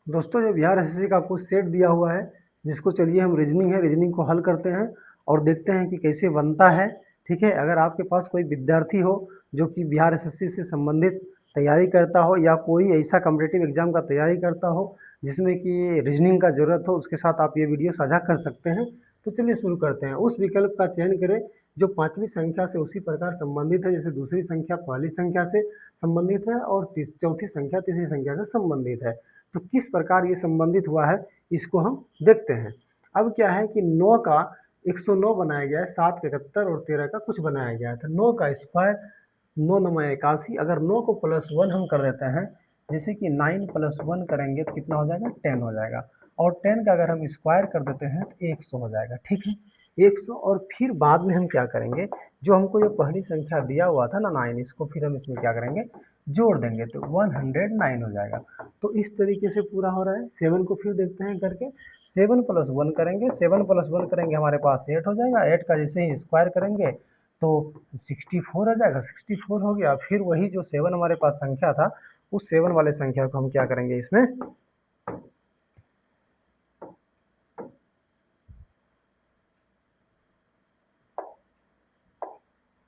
दोस्तों जो बिहार एसएससी का आपको सेट दिया हुआ है, जिसको चलिए हम रीजनिंग है, रीजनिंग को हल करते हैं और देखते हैं कि कैसे बनता है। ठीक है, अगर आपके पास कोई विद्यार्थी हो जो कि बिहार एसएससी से संबंधित तैयारी करता हो या कोई ऐसा कॉम्पिटिटिव एग्जाम का तैयारी करता हो जिसमें कि रीजनिंग का ज़रूरत हो, उसके साथ आप ये वीडियो साझा कर सकते हैं। तो चलिए शुरू करते हैं। उस विकल्प का चयन करें जो पाँचवीं संख्या से उसी प्रकार संबंधित है जैसे दूसरी संख्या पहली संख्या से संबंधित है और चौथी संख्या तीसरी संख्या से संबंधित है। तो किस प्रकार ये संबंधित हुआ है इसको हम देखते हैं। अब क्या है कि 9 का 109 बनाया गया है, 7 का 71 और 13 का कुछ बनाया गया है। तो 9 का स्क्वायर 9 9 81। अगर 9 को +1 हम कर देते हैं, जैसे कि 9 + 1 करेंगे तो कितना हो जाएगा, 10 हो जाएगा। और 10 का अगर हम स्क्वायर कर देते हैं तो 100 हो जाएगा। ठीक है, 100। और फिर बाद में हम क्या करेंगे, जो हमको जो पहली संख्या दिया हुआ था ना 9, इसको फिर हम इसमें क्या करेंगे, जोड़ देंगे तो 109 हो जाएगा। तो इस तरीके से पूरा हो रहा है। 7 को फिर देखते हैं करके, 7 + 1 करेंगे, 7 + 1 करेंगे हमारे पास 8 हो जाएगा। 8 का जैसे ही स्क्वायर करेंगे तो 64 आ जाएगा। 64 हो गया। फिर वही जो 7 हमारे पास संख्या था, उस 7 वाले संख्या को हम क्या करेंगे, इसमें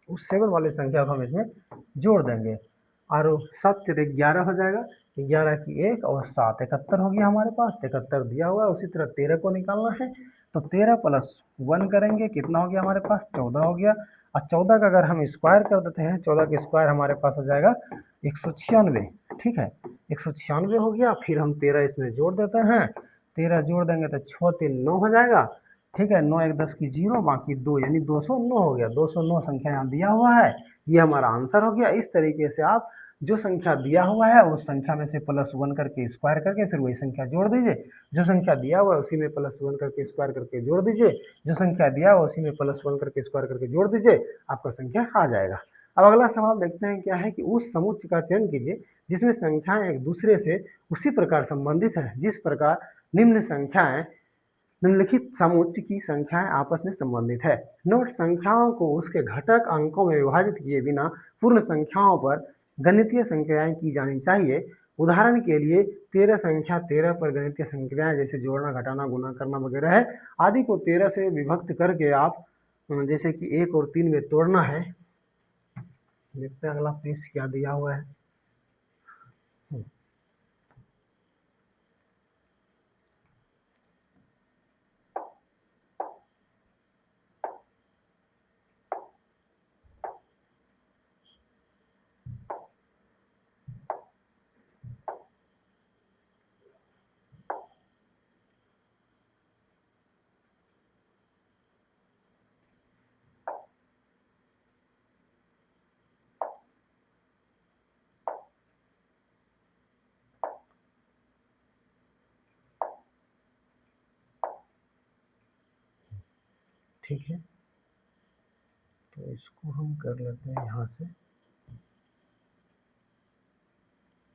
उस 7 वाले संख्या को हम इसमें जोड़ देंगे और 7 × 11 हो जाएगा। 11 की 1 और 7 71 हो गया हमारे पास। 71 दिया हुआ है। उसी तरह 13 को निकालना है तो 13 + 1 करेंगे, कितना हो गया हमारे पास, 14 हो गया। और 14 का अगर हम स्क्वायर कर देते हैं, 14 का स्क्वायर हमारे पास हो जाएगा 196। ठीक है, 196 हो गया। फिर हम 13 इसमें जोड़ देते हैं, 13 जोड़ देंगे तो 6 3 9 हो जाएगा। ठीक है, 9 1 10 की 0, बाकी 2 यानी 209 हो गया। 209 संख्या यहाँ दिया हुआ है, ये हमारा आंसर हो गया। इस तरीके से आप जो संख्या दिया हुआ है उस संख्या में से +1 करके स्क्वायर करके फिर वही संख्या जोड़ दीजिए। जो संख्या दिया हुआ है उसी में +1 करके स्क्वायर करके जोड़ दीजिए। जो संख्या दिया हुआ उसी में +1 करके स्क्वायर करके जोड़ दीजिए, आपका संख्या आ जाएगा। अब अगला सवाल देखते हैं क्या है कि उस समुच्चय का चयन कीजिए जिसमें संख्याएं एक दूसरे से उसी प्रकार संबंधित है जिस प्रकार निम्नलिखित समुच्चय की संख्याएं आपस में संबंधित है। नोट, संख्याओं को उसके घटक अंकों में विभाजित किए बिना पूर्ण संख्याओं पर गणितीय संक्रियाएं की जानी चाहिए। उदाहरण के लिए 13 संख्या 13 पर गणितीय संक्रियाएं जैसे जोड़ना, घटाना, गुणा करना वगैरह है, आदि को 13 से विभक्त करके आप जैसे कि 1 और 3 में तोड़ना है। देखते हैं अगला पेज क्या दिया हुआ है। ठीक है, तो इसको हम कर लेते हैं यहाँ से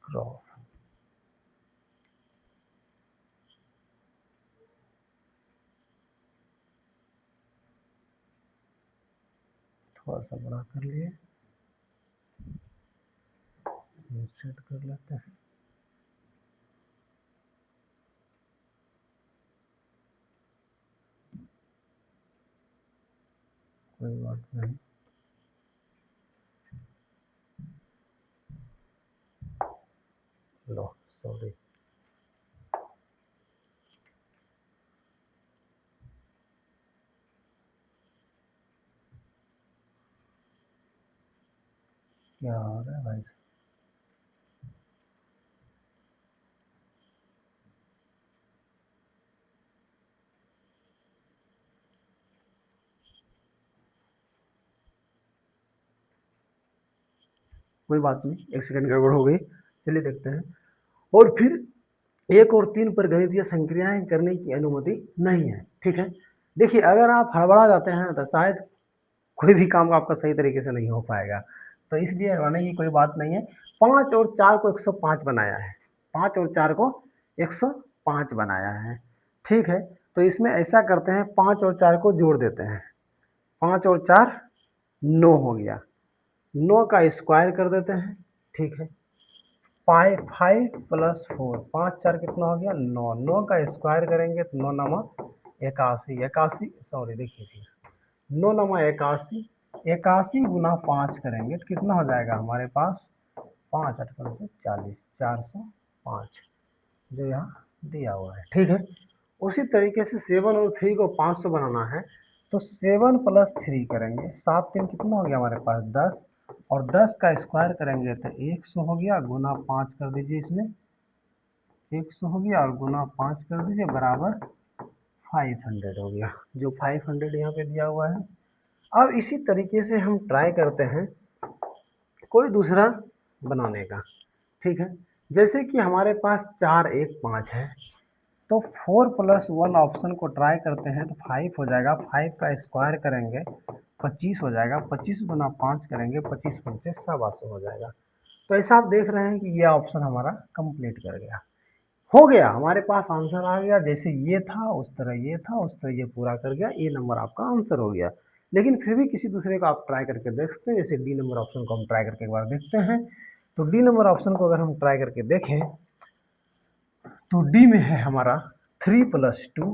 क्रॉप। थोड़ा सा बड़ा कर लिए, सेट कर लेते हैं। कोई बात नहीं। लो, सॉरी, क्या हो रहा है भाई। कोई बात नहीं, एक सेकंड गड़बड़ हो गई। चलिए देखते हैं। और फिर 1 और 3 पर गणितीय संक्रियाएं करने की अनुमति नहीं है। ठीक है, देखिए अगर आप हड़बड़ा जाते हैं तो शायद कोई भी काम आपका सही तरीके से नहीं हो पाएगा, तो इसलिए हड़बड़ाने की कोई बात नहीं है। 5 और 4 को 105 बनाया है। 5 और 4 को 105 बनाया है। ठीक है, तो इसमें ऐसा करते हैं, 5 और 4 को जोड़ देते हैं। 5 और 4 9 हो गया। 9 का स्क्वायर कर देते हैं। ठीक है, फाइव, 5 + 4, 5 4 कितना हो गया 9, 9 का स्क्वायर करेंगे तो 9 9 81, 81 सॉरी देखिए 9 9 81, 81 गुना 5 करेंगे तो कितना हो जाएगा हमारे पास 5 8 5 40, 405 जो यहाँ दिया हुआ है। ठीक है, उसी तरीके से 7 और 3 को 500 बनाना है तो 7 + 3 करेंगे, 7 3 कितना हो गया हमारे पास 10, और 10 का स्क्वायर करेंगे तो 100 हो गया, गुना 5 कर दीजिए, इसमें 100 हो गया और गुना 5 कर दीजिए बराबर 500 हो गया, जो 500 यहाँ पे दिया हुआ है। अब इसी तरीके से हम ट्राई करते हैं कोई दूसरा बनाने का। ठीक है, जैसे कि हमारे पास 4 1 5 है तो 4 + 1 ऑप्शन को ट्राई करते हैं तो 5 हो जाएगा, 5 का स्क्वायर करेंगे 25 हो जाएगा, 25 गुना 5 करेंगे 25 5 125 हो जाएगा। तो ऐसा आप देख रहे हैं कि ये ऑप्शन हमारा कंप्लीट कर गया, हो गया, हमारे पास आंसर आ गया। जैसे ये था उस तरह ये था, उस तरह ये पूरा कर गया, ए नंबर आपका आंसर हो गया। लेकिन फिर भी किसी दूसरे को आप ट्राई करके देख सकते हैं, जैसे डी नंबर ऑप्शन को हम ट्राई करके एक बार देखते हैं। तो डी नंबर ऑप्शन को अगर हम ट्राई करके देखें तो डी में है हमारा 3 + 2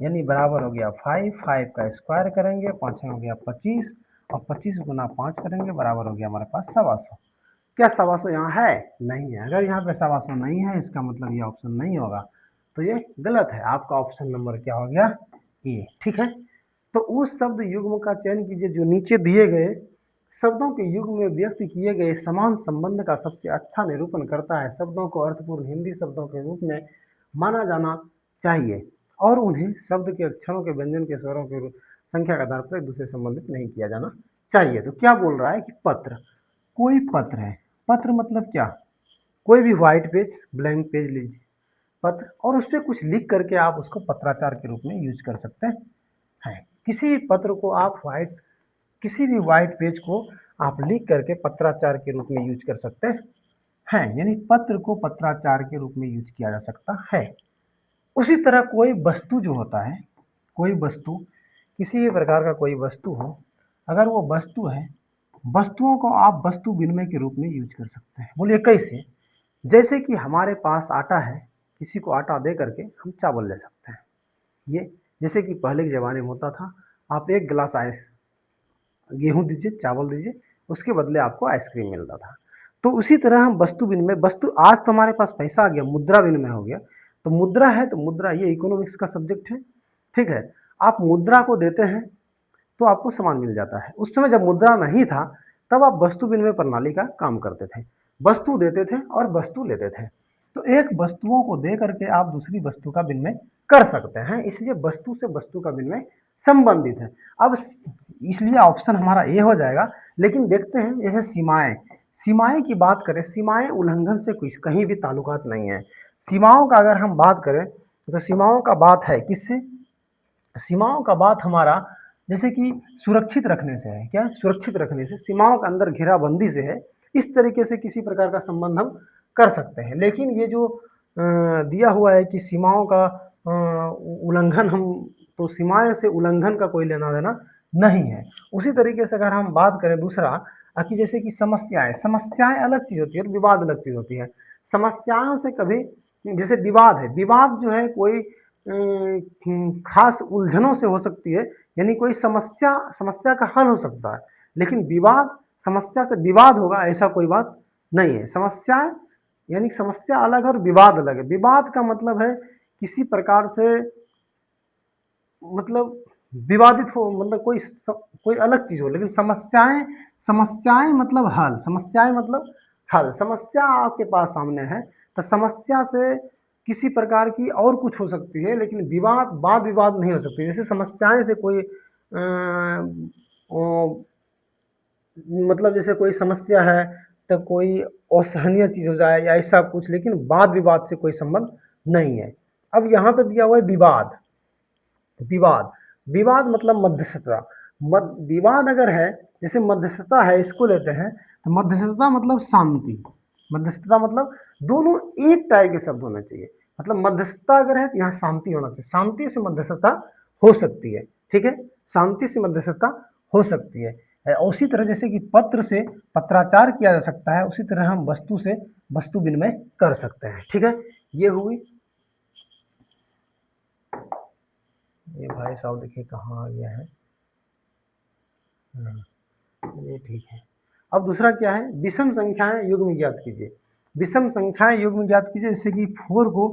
यानी बराबर हो गया 5, 5 का स्क्वायर करेंगे 5 हो गया 25 और 25 गुना 5 करेंगे बराबर हो गया हमारे पास 125। क्या 125 यहाँ है? नहीं है। अगर यहाँ पे 125 नहीं है इसका मतलब ये ऑप्शन नहीं होगा, तो ये गलत है। आपका ऑप्शन नंबर क्या हो गया? ए। ठीक है, तो उस शब्द युग्म का चयन कीजिए जो नीचे दिए गए शब्दों के युग्म में व्यक्त किए गए समान संबंध का सबसे अच्छा निरूपण करता है। शब्दों को अर्थपूर्ण हिंदी शब्दों के रूप में माना जाना चाहिए और उन्हें शब्द के अक्षरों के व्यंजन के स्वरों के संख्या के आधार पर एक दूसरे से संबंधित नहीं किया जाना चाहिए। तो क्या बोल रहा है कि पत्र, कोई पत्र है, पत्र मतलब क्या? कोई भी व्हाइट पेज, ब्लैंक पेज लीजिए पत्र, और उस पर कुछ लिख करके आप उसको पत्राचार के रूप में यूज कर सकते हैं। किसी भी पत्र को आप किसी भी व्हाइट पेज को आप लिख करके पत्राचार के रूप में यूज कर सकते हैं, यानी पत्र को पत्राचार के रूप में यूज किया जा सकता है। उसी तरह कोई वस्तु जो होता है, कोई वस्तु, किसी भी प्रकार का कोई वस्तु हो, अगर वो वस्तु है, वस्तुओं को आप वस्तु विनिमय के रूप में यूज कर सकते हैं। बोलिए कैसे? जैसे कि हमारे पास आटा है, किसी को आटा दे करके हम चावल ले सकते हैं। ये जैसे कि पहले के ज़माने में होता था, आप एक गिलास गेहूँ दीजिए, चावल दीजिए, उसके बदले आपको आइसक्रीम मिलता था। तो उसी तरह हम वस्तु विनिमय, वस्तु आज तो हमारे पास पैसा आ गया, मुद्रा विनिमय हो गया। तो मुद्रा है तो मुद्रा ये इकोनॉमिक्स का सब्जेक्ट है। ठीक है, आप मुद्रा को देते हैं तो आपको सामान मिल जाता है। उस समय जब मुद्रा नहीं था तब आप वस्तु विनिमय प्रणाली का काम करते थे, वस्तु देते थे और वस्तु लेते थे। तो एक वस्तुओं को दे करके आप दूसरी वस्तु का विनिमय कर सकते हैं, इसलिए वस्तु से वस्तु का विनिमय संबंधित है। अब इसलिए ऑप्शन हमारा ए हो जाएगा। लेकिन देखते हैं जैसे सीमाएं, सीमाएं की बात करें, सीमाएं उल्लंघन से कुछ कहीं भी ताल्लुकात नहीं है। सीमाओं का अगर हम बात करें तो सीमाओं का बात है किससे? सीमाओं का बात हमारा जैसे कि सुरक्षित रखने से है। क्या? सुरक्षित रखने से, सीमाओं के अंदर घेराबंदी से है। इस तरीके से किसी प्रकार का संबंध हम कर सकते हैं। लेकिन ये जो दिया हुआ है कि सीमाओं का उल्लंघन, हम तो सीमाएं से उल्लंघन का कोई लेना देना नहीं है। उसी तरीके से अगर हम बात करें दूसरा कि जैसे कि समस्याएं, समस्याएं अलग चीज़ होती है और विवाद अलग चीज़ होती है। समस्याओं से कभी, जैसे विवाद है, विवाद जो है कोई खास उलझनों से हो सकती है, यानी कोई समस्या का हल हो सकता है। लेकिन विवाद, समस्या से विवाद होगा ऐसा कोई बात नहीं है। समस्याएं यानी समस्या अलग है और विवाद अलग है। विवाद का मतलब है किसी प्रकार से, मतलब विवादित हो, मतलब कोई अलग चीज हो। लेकिन समस्याएं, समस्याएं मतलब हल, समस्याएं मतलब हल। समस्या आपके पास सामने है तो समस्या से किसी प्रकार की और कुछ हो सकती है, लेकिन विवाद, वाद विवाद नहीं हो सकती। जैसे समस्याएं से कोई मतलब जैसे कोई समस्या है तो कोई असहनीय चीज हो जाए या ऐसा कुछ, लेकिन वाद विवाद से कोई संबंध नहीं है। अब यहाँ पे दिया हुआ है विवाद, विवाद, विवाद मतलब मध्यस्थता। विवाद अगर है, जैसे मध्यस्थता है, इसको लेते हैं तो मध्यस्थता मतलब शांति। मध्यस्थता मतलब दोनों एक टाइप के शब्द होने चाहिए। मतलब मध्यस्थता अगर है तो यहाँ शांति होना चाहिए, शांति से मध्यस्थता हो सकती है। ठीक है, शांति से मध्यस्थता हो सकती है। उसी तरह जैसे कि पत्र से पत्राचार किया जा सकता है, उसी तरह हम वस्तु से वस्तु विनिमय कर सकते हैं। ठीक है, ये हुई। ये भाई साहब देखिए कहाँ आ गया है, ये ठीक है। अब दूसरा क्या है, विषम संख्याएं युग्म ज्ञात कीजिए। विषम संख्याएं युग्म ज्ञात कीजिए, जैसे कि 4 को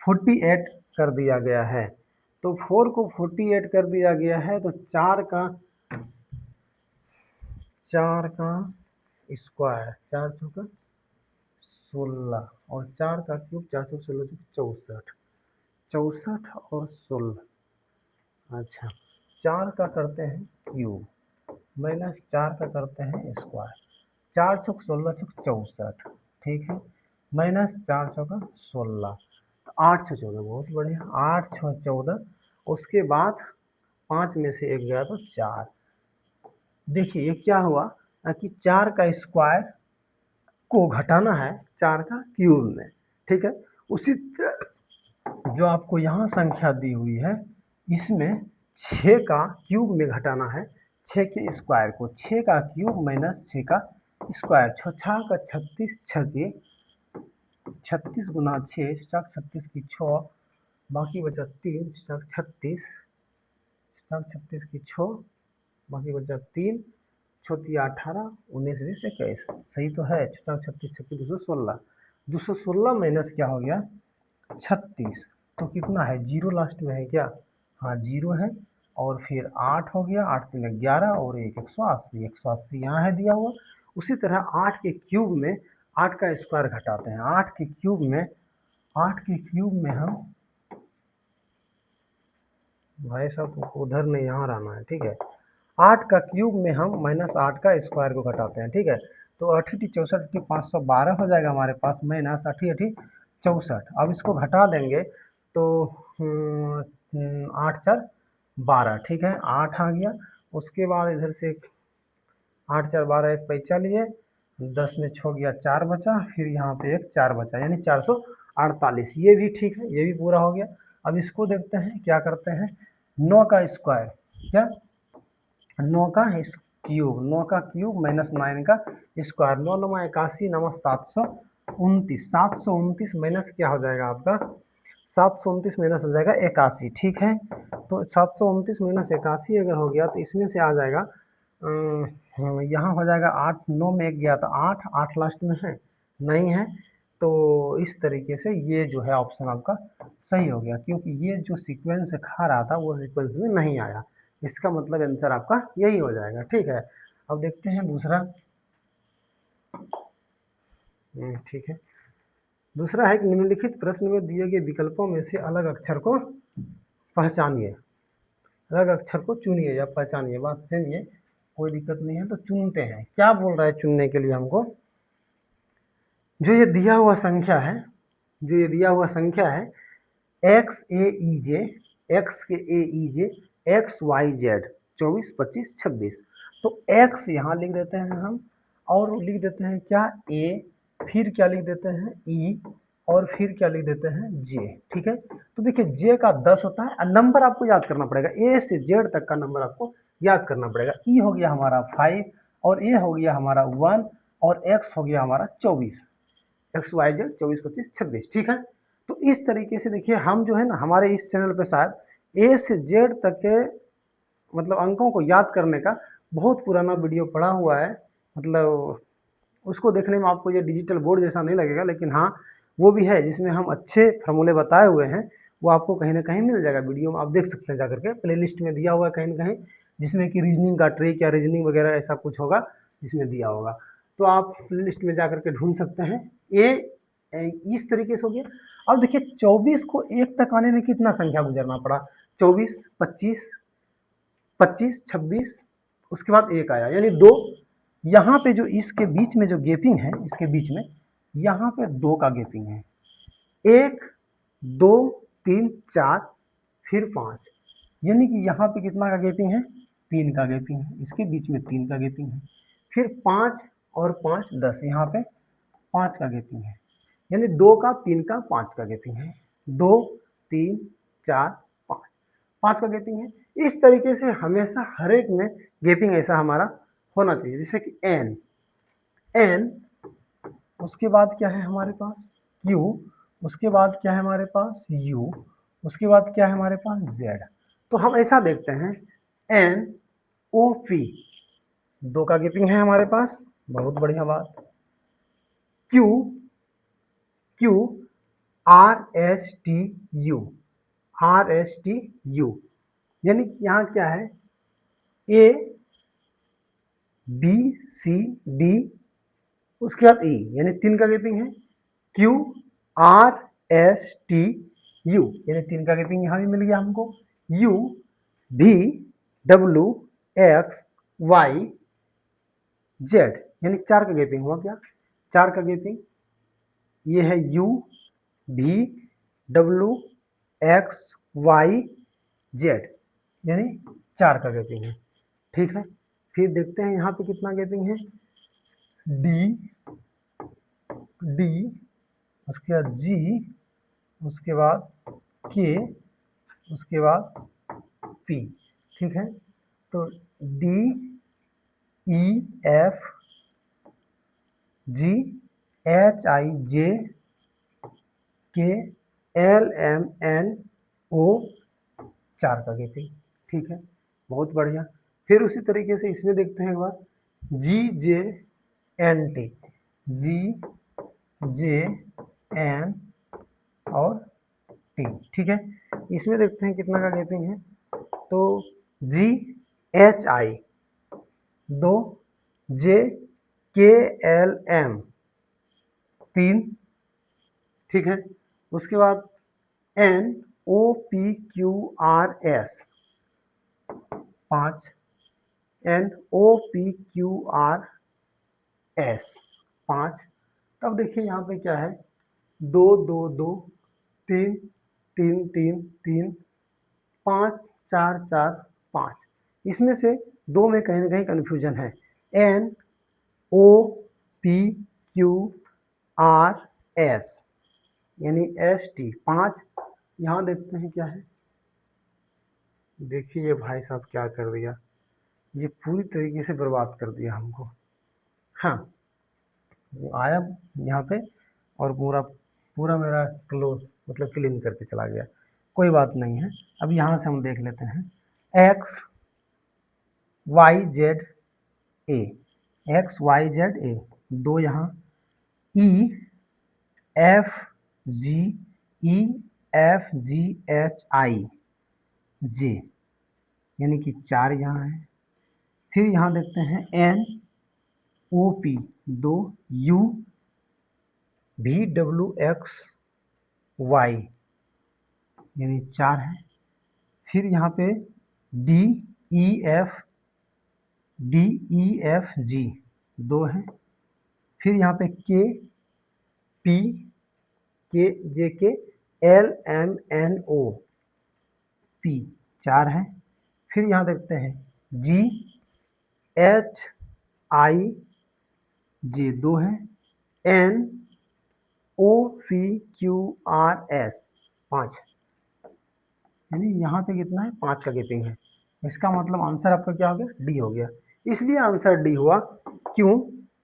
48 कर दिया गया है, तो 4 को 48 कर दिया गया है, तो 4 का स्क्वायर, 4 चौका 16 और 4 का क्यूब, 4 चौक 16 64, 64 और 16। अच्छा, 4 का करते हैं क्यूब माइनस 4 का करते हैं स्क्वायर, 4 चौक 16 चौक 64, ठीक है, माइनस 4 चौका 16, तो 8 6 14, बहुत बढ़िया, 8 6 14। उसके बाद 5 में से 1 गया तो 4। देखिए ये क्या हुआ कि 4 का स्क्वायर को घटाना है 4 का क्यूब में, ठीक है। उसी तरह जो आपको यहाँ संख्या दी हुई है, इसमें 6 का क्यूब में घटाना है 6 के स्क्वायर को, 6 का क्यूब माइनस 6 का स्क्वायर, 6 का 36, 6 के 36 गुना 6, 36 की 6, बाकी बचा 3, 36 की 6, बाकी बचा 3, 6 18, 19 20 21, सही तो है। 36 36 216, 216 माइनस क्या हो गया 36, तो कितना है, जीरो लास्ट में है क्या, हाँ जीरो है, और फिर 8 हो गया, 8 3 11 और 1 180, 180 यहाँ है दिया हुआ। उसी तरह 8 के क्यूब में 8 का स्क्वायर घटाते हैं, 8 के क्यूब में हम, भाई साहब उधर नहीं यहाँ रहना है, ठीक है। 8 का क्यूब में हम माइनस 8 का स्क्वायर को घटाते हैं, ठीक है, तो 8 64 512 हो जाएगा हमारे पास, माइनस 8 64। अब इसको घटा देंगे तो 8 4 12, ठीक है, 8 आ गया। उसके बाद इधर से 8 4 12, एक पैंचा लिए, 10 में 6 गया 4 बचा, फिर यहाँ पे एक 4 बचा, यानी 448, ये भी ठीक है, ये भी पूरा हो गया। अब इसको देखते हैं क्या करते हैं, 9 का स्क्वायर, क्या 9 का क्यूब, 9 का क्यूब माइनस 9 का स्क्वायर, 9 9 81, 9 729, 729 माइनस क्या हो जाएगा आपका, 729 माइनस हो जाएगा 81, ठीक है। तो 729 माइनस 81 अगर हो गया तो इसमें से आ जाएगा, यहाँ हो जाएगा 8, 9 में 1 गया तो 8, 8 लास्ट में है, नहीं है, तो इस तरीके से ये जो है ऑप्शन आपका सही हो गया, क्योंकि ये जो सीक्वेंस खा रहा था वो सीक्वेंस में नहीं आया, इसका मतलब आंसर आपका यही हो जाएगा, ठीक है। अब देखते हैं दूसरा, ठीक है। दूसरा है कि निम्नलिखित प्रश्न में दिए गए विकल्पों में से अलग अक्षर को पहचानिए, अलग अक्षर को चुनिए या पहचानिए, बात सुनिए, कोई दिक्कत नहीं है, तो चुनते हैं। क्या बोल रहा है चुनने के लिए हमको, जो ये दिया हुआ संख्या है, जो ये दिया हुआ संख्या है एक्स ए ई जे, एक्स के ए ई जे, एक्स वाई जेड 24 25 26, तो एक्स यहाँ लिख देते हैं हम, और लिख देते हैं क्या ए, फिर क्या लिख देते हैं ई, और फिर क्या लिख देते हैं जे, ठीक है। तो देखिए जे का 10 होता है, और नंबर आपको याद करना पड़ेगा, ए से जेड तक का नंबर आपको याद करना पड़ेगा। ई हो गया हमारा 5, और ए हो गया हमारा 1, और एक्स हो गया हमारा 24, एक्स वाई जेड 24 25 26, ठीक है। तो इस तरीके से देखिए हम जो है ना, हमारे इस चैनल पे शायद ए से जेड तक के मतलब अंकों को याद करने का बहुत पुराना वीडियो पड़ा हुआ है, मतलब उसको देखने में आपको ये डिजिटल बोर्ड जैसा नहीं लगेगा, लेकिन हाँ वो भी है जिसमें हम अच्छे फार्मूले बताए हुए हैं, वो आपको कहीं ना कहीं मिल जाएगा वीडियो में, आप देख सकते हैं जाकर के, प्लेलिस्ट में दिया हुआ है कहीं ना कहीं, जिसमें कि रीजनिंग का ट्रिक या रीजनिंग वगैरह ऐसा कुछ होगा जिसमें दिया होगा, तो आप प्लेलिस्ट में जाकर के ढूंढ सकते हैं। ये इस तरीके से हो गया। अब देखिए 24 को 1 तक आने में कितना संख्या गुजरना पड़ा, 24 25 25 26, उसके बाद 1 आया यानी 2, यहाँ पे जो इसके बीच में जो गैपिंग है, इसके बीच में यहाँ पे 2 का गैपिंग है, 1 2 3 4 फिर 5, यानी कि यहाँ पे कितना का गैपिंग है, 3 का गैपिंग है, इसके बीच में 3 का गैपिंग है, फिर 5 और 5 10, यहाँ पे 5 का गैपिंग है, यानी 2 का 3 का 5 का गैपिंग है, 2 3 4 5 का गैपिंग है। इस तरीके से हमेशा हर एक में गैपिंग ऐसा हमारा होना चाहिए, जैसे कि एन, एन, उसके बाद क्या है हमारे पास क्यू, उसके बाद क्या है हमारे पास यू, उसके बाद क्या है हमारे पास जेड। तो हम ऐसा देखते हैं एन ओ पी, दो का गैपिंग है हमारे पास, बहुत बढ़िया बात। Q, Q R S T U, R S T U, यानी कि यहाँ क्या है ए बी सी डी, उसके बाद ई, यानी तीन का गैपिंग है। Q R S T U, यानी तीन का गैपिंग यहाँ भी मिल गया हमको। यू भी डब्ल्यू एक्स वाई जेड, यानी चार का गैपिंग हुआ क्या, चार का गैपिंग। ये है यू भी डब्ल्यू एक्स वाई जेड, यानी चार का गैपिंग है, ठीक है। फिर देखते हैं यहाँ पे कितना गैपिंग है, डी, डी, उसके बाद जी, उसके बाद के, उसके बाद पी, ठीक है। तो D E F G H I J K L M N ओ, चार का गैपिंग, ठीक है, बहुत बढ़िया। फिर उसी तरीके से इसमें देखते हैं एक बार, जी जे एन टी, जी जे एन और टी, ठीक है। इसमें देखते हैं कितना का गैपिंग है, तो जी एच आई दो, जे के एल एम तीन, ठीक है। उसके बाद N O P Q R S पाँच, N O P Q R S पाँच। तब देखिए यहाँ पे क्या है, दो दो दो, तीन तीन तीन तीन, पाँच चार चार पाँच। इसमें से दो में कहीं ना कहीं कन्फ्यूजन है, N O P Q R S, यानी एस टी पाँच। यहाँ देखते हैं क्या है, देखिए ये भाई साहब क्या कर दिया, ये पूरी तरीके से बर्बाद कर दिया हमको। हाँ, वो आया यहाँ पे और पूरा पूरा मेरा क्लोज मतलब क्लीन करके चला गया, कोई बात नहीं है। अब यहाँ से हम देख लेते हैं X Y Z A, X Y Z A दो, यहाँ E F G, E F G H I J, यानी कि चार यहाँ है। फिर यहाँ देखते हैं एन ओ पी दो, यू भी डब्ल्यू एक्स वाई, यानी चार है। फिर यहाँ पे D E F, D E F G दो है। फिर यहाँ पे के P K J K L M N O P चार है। फिर यहाँ देखते हैं जी एच आई जे दो है, N O P Q R S पाँच, यानी यहाँ पे कितना है, पाँच का गैपिंग है। इसका मतलब आंसर आपका क्या हो गया, डी हो गया। इसलिए आंसर डी हुआ, क्यों,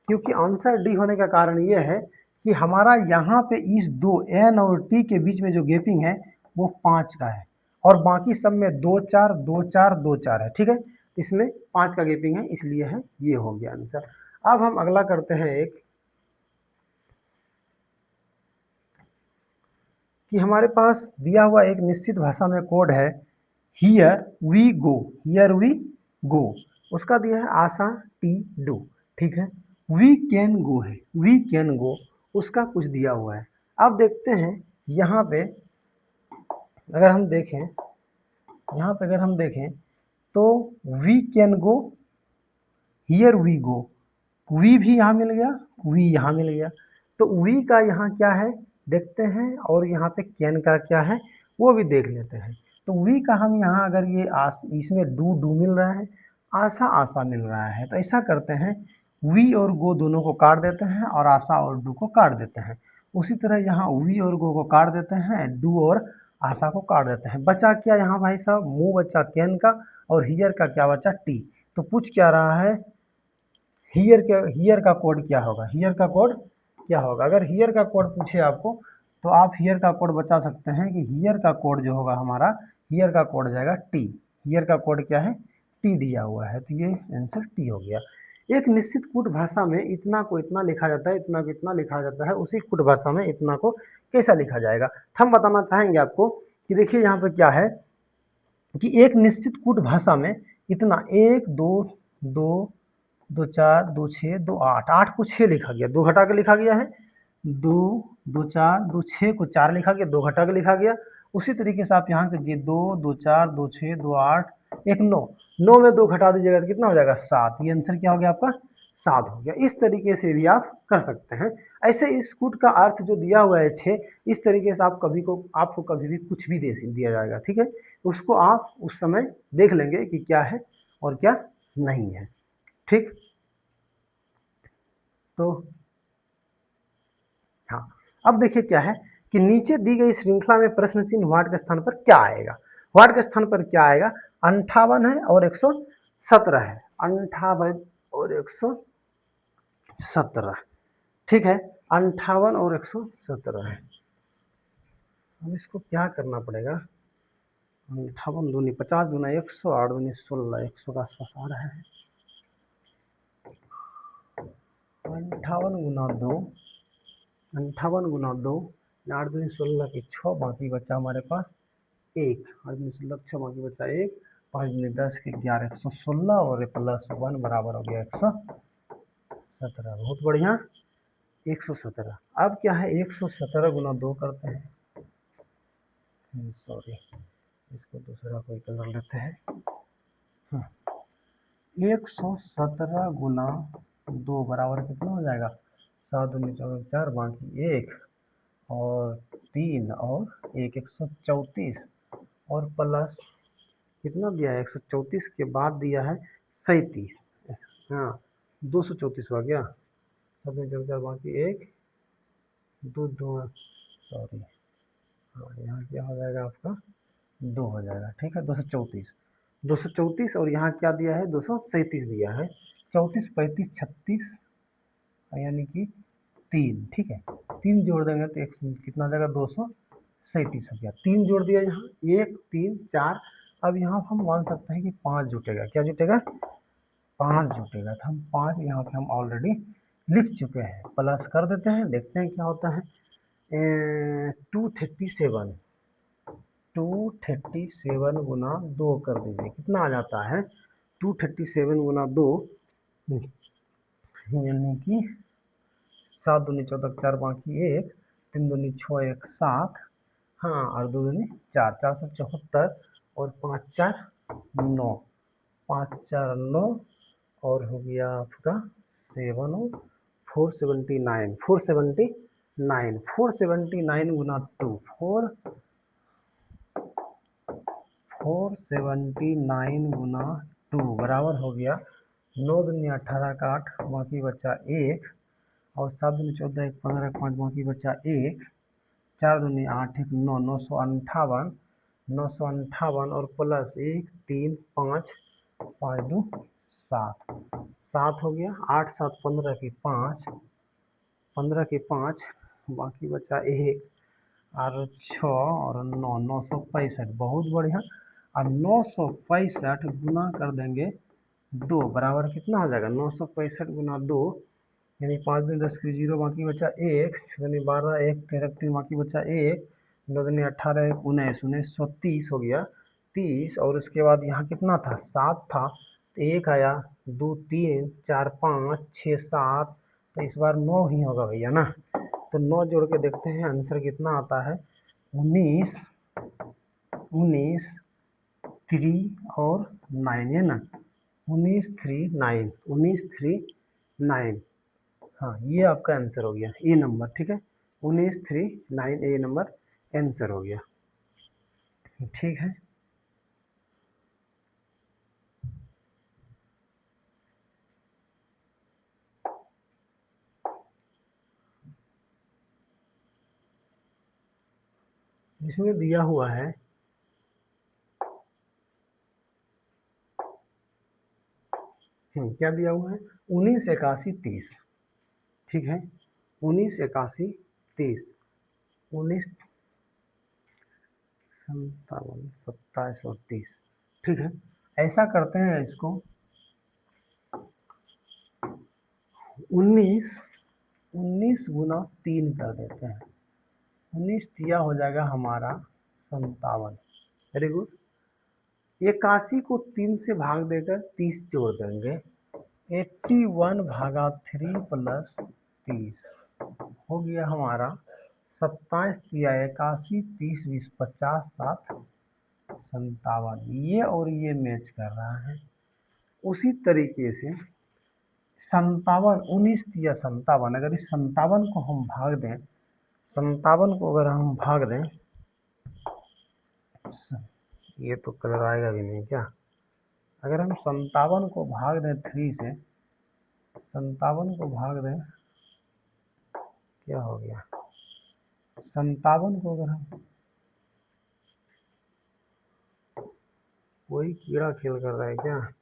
क्योंकि आंसर डी होने का कारण ये है कि हमारा यहाँ पे इस दो एन और टी के बीच में जो गैपिंग है वो पाँच का है, और बाकी सब में दो चार दो चार दो चार है, ठीक है। इसमें पाँच का गैपिंग है, इसलिए है, ये हो गया आंसर। अब हम अगला करते हैं एक, कि हमारे पास दिया हुआ एक निश्चित भाषा में कोड है, here we go, here we go, उसका दिया है आशा टी डू, ठीक है। वी कैन गो है, वी कैन गो, उसका कुछ दिया हुआ है। अब देखते हैं यहाँ पे, अगर हम देखें, यहाँ पे अगर हम देखें तो we can go, here we go, we भी यहाँ मिल गया, वी यहाँ मिल गया, तो वी का यहाँ क्या है देखते हैं, और यहाँ पे कैन का क्या है वो भी देख लेते हैं। तो वी का हम यहाँ अगर ये इसमें डू डू मिल रहा है, आशा आशा मिल रहा है, तो ऐसा करते हैं वी और गो दोनों को काट देते हैं और आशा और डू को काट देते हैं। उसी तरह यहाँ वी और गो को काट देते हैं, डू और आशा को काट देते हैं। बचा क्या यहाँ भाई साहब, मुँह बचा कैन का, और हियर का क्या बचा टी। तो पूछ क्या रहा है, हियर का कोड क्या होगा, हियर का कोड क्या होगा। अगर हियर का कोड पूछे आपको तो आप हियर का कोड बता सकते हैं कि हियर का कोड जो होगा हमारा, हियर का कोड जाएगा टी। हियर का कोड क्या है, टी दिया हुआ है, तो ये आंसर टी हो गया। एक निश्चित कूट भाषा में इतना को इतना लिखा जाता है, इतना को इतना लिखा जाता है, उसी कूट भाषा में इतना को कैसा लिखा जाएगा। हम बताना चाहेंगे आपको कि देखिए यहाँ पे क्या है कि एक निश्चित कूट भाषा में इतना, एक दो दो दो चार दो छः दो आठ, आठ को छः लिखा गया, दो घटा के लिखा गया है, दो दो चार दो छः को चार लिखा गया, दो घटा के लिखा गया। उसी तरीके से आप यहाँ कीजिए, दो दो चार दो छः दो आठ एक नौ, नौ में दो घटा दीजिएगा तो कितना हो जाएगा, सात। ये आंसर क्या हो गया आपका, सात हो गया। इस तरीके से भी आप कर सकते हैं। ऐसे इस कूट का अर्थ जो दिया हुआ है छः, इस तरीके से आप आपको कभी भी कुछ भी दे दिया जाएगा, ठीक है। उसको आप उस समय देख लेंगे कि क्या है और क्या नहीं है, ठीक। तो हाँ, अब देखिए क्या है कि नीचे दी गई श्रृंखला में प्रश्न चिन्ह वाट के स्थान पर क्या आएगा। वाट के स्थान पर क्या आएगा, 58 है और 117 है, 58 और 117, ठीक है। 58 और 117 है। अब इसको क्या करना पड़ेगा, 58 दूनी 50 गुना 100, 8 दूनी 16, 100 का आसपास आ रहा है। 58 गुना 2, 58 गुना 2, 8 दूनी 16 की 6, बाकी बचा हमारे पास एक, 8 दूनी 16 6, बाकी बचा एक, 5 दूनी 10 के 11, 116 और प्लस 1 बराबर हो गया 117। बहुत बढ़िया, 117। अब क्या है, 117 गुना 2 करते हैं, सॉरी इसको दूसरा कोई कलर लेते हैं। 117 गुना 2 बराबर कितना हो जाएगा, 7 दूनी 14 4, बाकी एक और 3 और एक, 134 और प्लस कितना दिया है, 134 के बाद दिया है 37, हाँ 234 हो गया, 7 दूनी 14 बाकी एक, दो दो सॉरी, हाँ यहाँ क्या हो जाएगा आपका, 2 हो जाएगा, ठीक है। 234, 234 और यहाँ क्या दिया है, 237 दिया है, 34 35 36 यानी कि 3, ठीक है। 3 जोड़ देंगे तो एक कितना जाएगा, 237 हो गया। 3 जोड़ दिया यहाँ, 1 3 4। अब यहाँ हम मान सकते हैं कि 5 जुटेगा, क्या जुटेगा, 5 जुटेगा। तो हम 5 यहाँ पे हम ऑलरेडी लिख चुके हैं, प्लस कर देते हैं, देखते हैं क्या होता है। 237, 237 गुना 2 कर दीजिए, कितना आ जाता है, 237 गुना 2 यानी कि 7 दूनी 14 4, बाकी एक, 3 दूनी 6 1 7, हाँ और 2 दूनी 4, 474 और 5 4 9, 5 4 9 और हो गया आपका 7 479, 479, 479 गुना 2, 479 गुना 2 बराबर हो गया 9 दूनी 18 का 8, बाकी बचा एक, और 7 दूनी 14 1 15 5, बाकी बचा एक, 4 दूनी 8 1 9, 958, 958 और प्लस 1 3 5, 5 2 7, 7 हो गया, 8 7 15 की 5, 15 की 5, बाकी बचा एक और 6 और 9, 965, बहुत बढ़िया। और 965 गुना कर देंगे 2 बराबर कितना हो जाएगा, 965 गुना 2 यानी 5 दूनी 10 की 0, बाकी बचा एक, 6 दूनी 12 1 13 3, बाकी बचा एक, 9 दूनी 18 1 19, 1930 हो गया 30। और उसके बाद यहाँ कितना था, 7 था, तो एक आया, 2 3 4 5 6 7, तो इस बार 9 ही होगा भैया ना। तो 9 जोड़ के देखते हैं आंसर कितना आता है, 19, 19 3 और 9 है ना, 19 3 9, 19 3 9, हाँ ये आपका आंसर हो गया, ए नंबर, ठीक है। 19 3 9 ए नंबर आंसर हो गया, ठीक है। इसमें दिया हुआ है क्या दिया हुआ है 198130, ठीक है 198130, 1957 2730, ठीक है। ऐसा करते हैं इसको 19 गुना 3 कर देते हैं, 19 दिया हो जाएगा हमारा 57। Very good. 81 को 3 से भाग देकर 30 जोड़ देंगे, 81/3 प्लस 30 हो गया हमारा 27 दिया 81, 30 20 50 7 57। ये और ये मैच कर रहा है। उसी तरीके से 57 19 दिया 57, अगर इस 57 को हम भाग दें, 57 को अगर हम भाग दें, ये तो कलर आएगा भी नहीं क्या, अगर हम 57 को भाग दें 3 से, 57 को भाग दें, क्या हो गया 57 को अगर हम, कोई कीड़ा खेल कर रहा है क्या,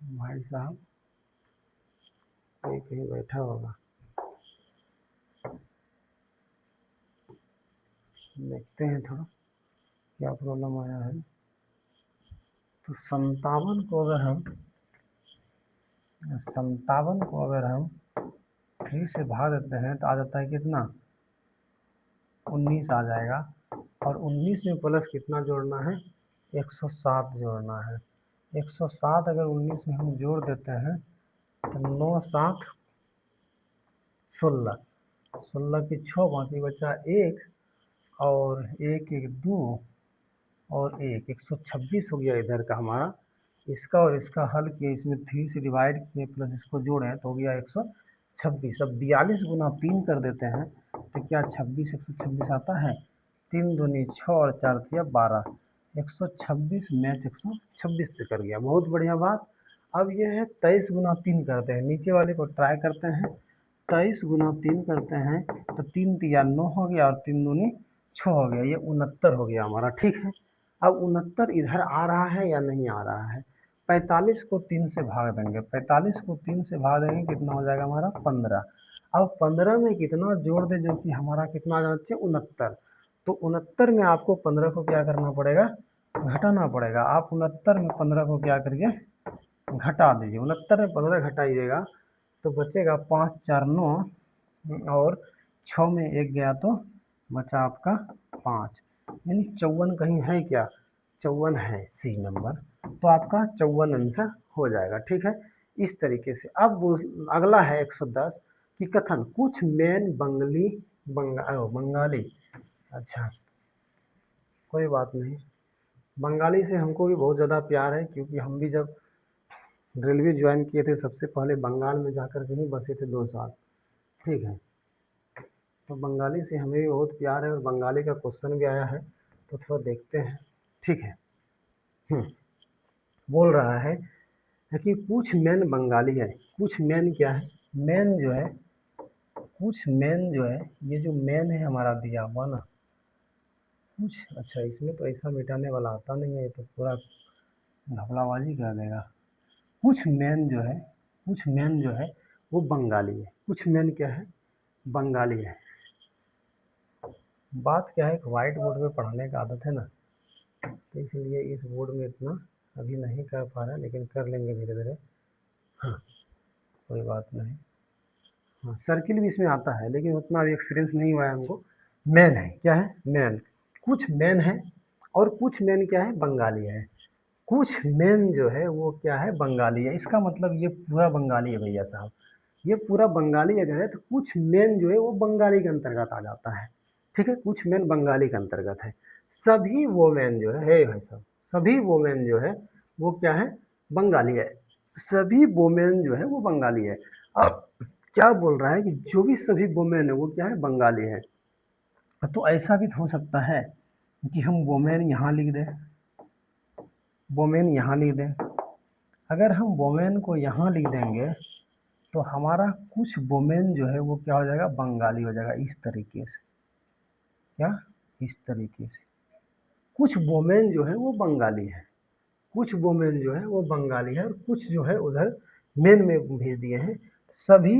भाई साहब कोई कहीं बैठा होगा, देखते हैं थोड़ा क्या प्रॉब्लम आया है। तो 57 को अगर हम 3 से भाग देते हैं तो आ जाता है कितना 19 आ जाएगा, और 19 में प्लस कितना जोड़ना है 107 जोड़ना है। 107 अगर 19 में हम जोड़ देते हैं तो 9 7 16, 16 की 6, बाकी बचा 1, और 1 1 2 और 126 हो गया इधर का हमारा। इसका और इसका हल किए, इसमें 3 से डिवाइड किए प्लस इसको जोड़े तो हो गया 126। अब 42 गुना 3 कर देते हैं तो क्या 26 126 आता है, 3 दूनी 6 और 4 दिया 12, 126 मैच 126 से कर गया। बहुत बढ़िया बात। अब ये है 23 गुना 3 करते हैं, नीचे वाले को ट्राई करते हैं। 23 गुना 3 करते हैं तो 3 तिया 9 हो गया और 3 दूनी 6 हो गया, ये 69 हो गया हमारा, ठीक है। अब 69 इधर आ रहा है या नहीं आ रहा है, 45 को 3 से भाग देंगे, 45 को 3 से भाग देंगे कितना हो जाएगा हमारा 15। अब 15 में कितना जोड़ दे जो कि हमारा कितना आ जाना चाहिए 69, तो 69 में आपको 15 को क्या करना पड़ेगा घटाना पड़ेगा। आप 69 में 15 को क्या करिए घटा दीजिए, 69 में 15 घटाइएगा तो बचेगा 5 4 9, और 6 में 1 गया तो बचा आपका 5, यानी 54 कहीं है क्या, 54 है सी नंबर, तो आपका 54 आंसर हो जाएगा, ठीक है। इस तरीके से अब अगला है 110 कि कथन कुछ मैन बंगाली, अच्छा कोई बात नहीं, बंगाली से हमको भी बहुत ज़्यादा प्यार है, क्योंकि हम भी जब रेलवे ज्वाइन किए थे सबसे पहले बंगाल में जाकर के ही बसे थे 2 साल, ठीक है। तो बंगाली से हमें भी बहुत प्यार है, और बंगाली का क्वेश्चन भी आया है तो थोड़ा देखते हैं, ठीक है। बोल रहा है कि कुछ मैन बंगाली है, कुछ मैन क्या है, मैन जो है, कुछ मैन जो है, ये जो मैन है हमारा दिया हुआ ना कुछ, अच्छा इसमें तो ऐसा मिटाने वाला आता नहीं है, ये तो पूरा घपलाबाजी कर देगा। कुछ मैन जो है, कुछ मैन जो है वो बंगाली है, कुछ मैन क्या है बंगाली है। बात क्या है, वाइट बोर्ड में पढ़ाने का आदत है ना, तो इसलिए इस बोर्ड में इतना अभी नहीं कर पा रहे हैं, लेकिन कर लेंगे धीरे धीरे, हाँ कोई बात नहीं। हाँ सर्किल भी इसमें आता है, लेकिन उतना अभी एक्सपीरियंस नहीं हुआ है हमको। मैन है, क्या है मैन, कुछ मैन है, और कुछ मैन क्या है बंगाली है। कुछ मैन जो है वो क्या है बंगाली है, इसका मतलब ये पूरा बंगाली है भैया साहब, ये पूरा बंगाली अगर है तो कुछ मैन जो है वो बंगाली के अंतर्गत आ जाता है, ठीक है। कुछ मैन बंगाली के अंतर्गत है, सभी वोमेन जो है भाई साहब, सभी वोमेन जो है वो क्या है बंगाली है, सभी वोमेन जो है वो बंगाली है। अब क्या बोल रहा है कि जो भी सभी वोमेन है वो क्या है बंगाली है। तो ऐसा भी तो हो सकता है कि हम वोमेन यहाँ लिख दें, वोमेन यहाँ लिख दें। अगर हम वोमेन को यहाँ लिख देंगे तो हमारा कुछ वोमेन जो है वो क्या हो जाएगा बंगाली हो जाएगा, इस तरीके से, क्या, इस तरीके से। कुछ वोमेन जो है वो बंगाली है, कुछ वोमेन जो है वो बंगाली है, और कुछ जो है उधर मेन में भेज दिए हैं। सभी,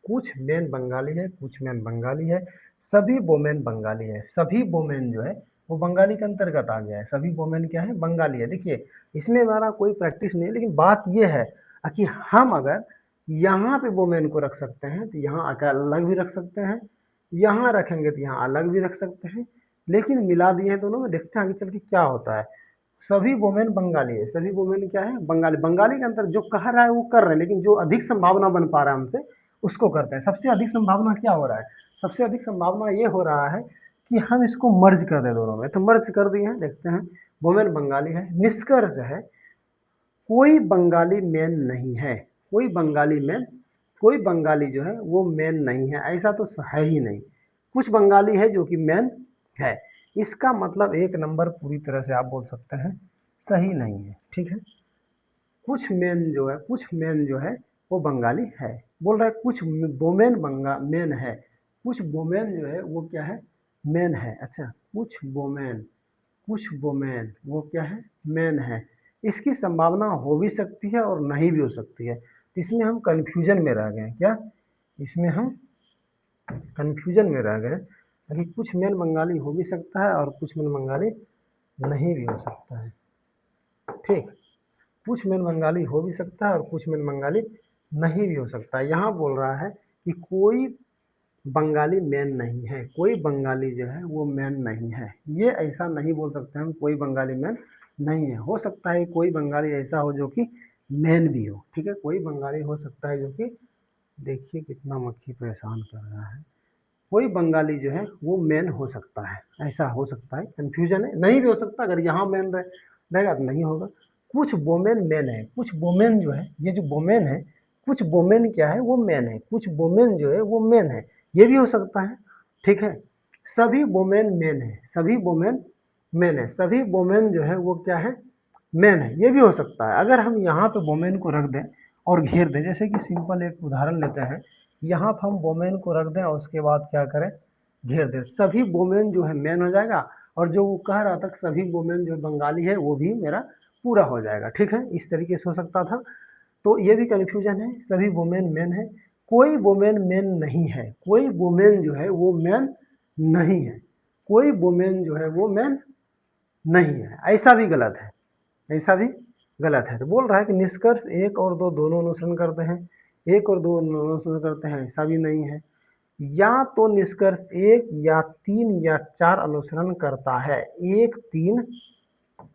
कुछ मेन बंगाली है, कुछ मेन बंगाली है, सभी वोमेन बंगाली है। सभी वोमेन जो है वो बंगाली के अंतर्गत आ गया है। सभी वोमेन क्या है, बंगाली है। देखिए इसमें हमारा कोई प्रैक्टिस नहीं है, लेकिन बात ये है कि हम अगर यहाँ पे वोमेन को रख सकते हैं तो यहाँ आकर अलग भी रख सकते हैं, यहाँ रखेंगे तो यहाँ अलग भी रख सकते हैं, लेकिन मिला दिए हैं दोनों में, देखते हैं आगे चल के क्या होता है। सभी वोमेन बंगाली है, सभी वोमेन क्या है, बंगाली। बंगाली के अंतर जो कह रहा है वो कर रहे हैं, लेकिन जो अधिक संभावना बन पा रहा है हमसे उसको करते हैं। सबसे अधिक संभावना क्या हो रहा है, सबसे अधिक संभावना ये हो रहा है कि हम इसको मर्ज कर दें दोनों में, तो मर्ज कर दिए हैं। देखते हैं, वोमेन बंगाली है। निष्कर्ष है कोई बंगाली मेन नहीं है, कोई बंगाली मेन, कोई बंगाली जो है वो मेन नहीं है, ऐसा तो है ही नहीं। कुछ बंगाली है जो कि मेन है, इसका मतलब एक नंबर पूरी तरह से आप बोल सकते हैं सही नहीं है। ठीक है, कुछ मेन जो है, कुछ मेन जो है वो बंगाली है। बोल रहा है कुछ वोमेन मेन है, कुछ वोमेन जो है वो क्या है, मेन है। अच्छा, कुछ वोमेन, कुछ वोमेन वो क्या है, मेन है। इसकी संभावना हो भी सकती है और नहीं भी हो सकती है, तो इसमें हम कन्फ्यूजन में रह गए। क्या, इसमें हम कन्फ्यूजन में रह गए कि कुछ मेन बंगाली हो भी सकता है और कुछ मेन बंगाली नहीं भी हो सकता है। ठीक, कुछ मेन बंगाली हो भी सकता है और कुछ मेन बंगाली नहीं भी हो सकता है। यहाँ बोल रहा है कि कोई बंगाली मेन नहीं है, कोई बंगाली जो है वो मेन नहीं है। ये ऐसा नहीं बोल सकते हम, कोई बंगाली मेन नहीं है। हो सकता है कोई बंगाली ऐसा हो जो कि मेन भी हो। ठीक है, कोई बंगाली हो सकता है जो कि, देखिए कितना मक्खी परेशान कर रहा है, कोई बंगाली जो है वो मेन हो सकता है, ऐसा हो सकता है। कन्फ्यूजन है, नहीं भी हो सकता। अगर यहाँ मेन रहेगा तो नहीं होगा। कुछ वोमेन मेन है, कुछ वोमेन जो है, ये जो वोमेन है, कुछ वोमेन क्या है, वो मेन है, कुछ वोमेन जो है वो मेन है, ये भी हो सकता है। ठीक है, सभी वोमेन मेन है, सभी वोमेन मेन है, सभी वोमेन जो है वो क्या है, मेन है, ये भी हो सकता है। अगर हम यहाँ पे वोमेन को रख दें और घेर दें, जैसे कि सिंपल एक उदाहरण लेते हैं, यहाँ पर हम वोमेन को रख दें और उसके बाद क्या करें, घेर दें, सभी वोमेन जो है मेन हो जाएगा, और जो वो कह रहा था कि सभी वोमेन जो बंगाली है वो भी मेरा पूरा हो जाएगा। ठीक है, इस तरीके से हो सकता था। तो ये भी कन्फ्यूजन है, सभी वोमेन मेन है, कोई वोमेन मेन नहीं है, कोई वोमेन जो है वो मेन नहीं है, कोई वोमेन जो है वो मेन नहीं है, ऐसा भी गलत है, ऐसा भी गलत है। तो बोल रहा है कि निष्कर्ष एक और दो दोनों अनुसरण करते हैं, एक और दो अनुसरण करते हैं, ऐसा भी नहीं है। या तो निष्कर्ष एक या तीन या चार अनुसरण करता है, एक तीन,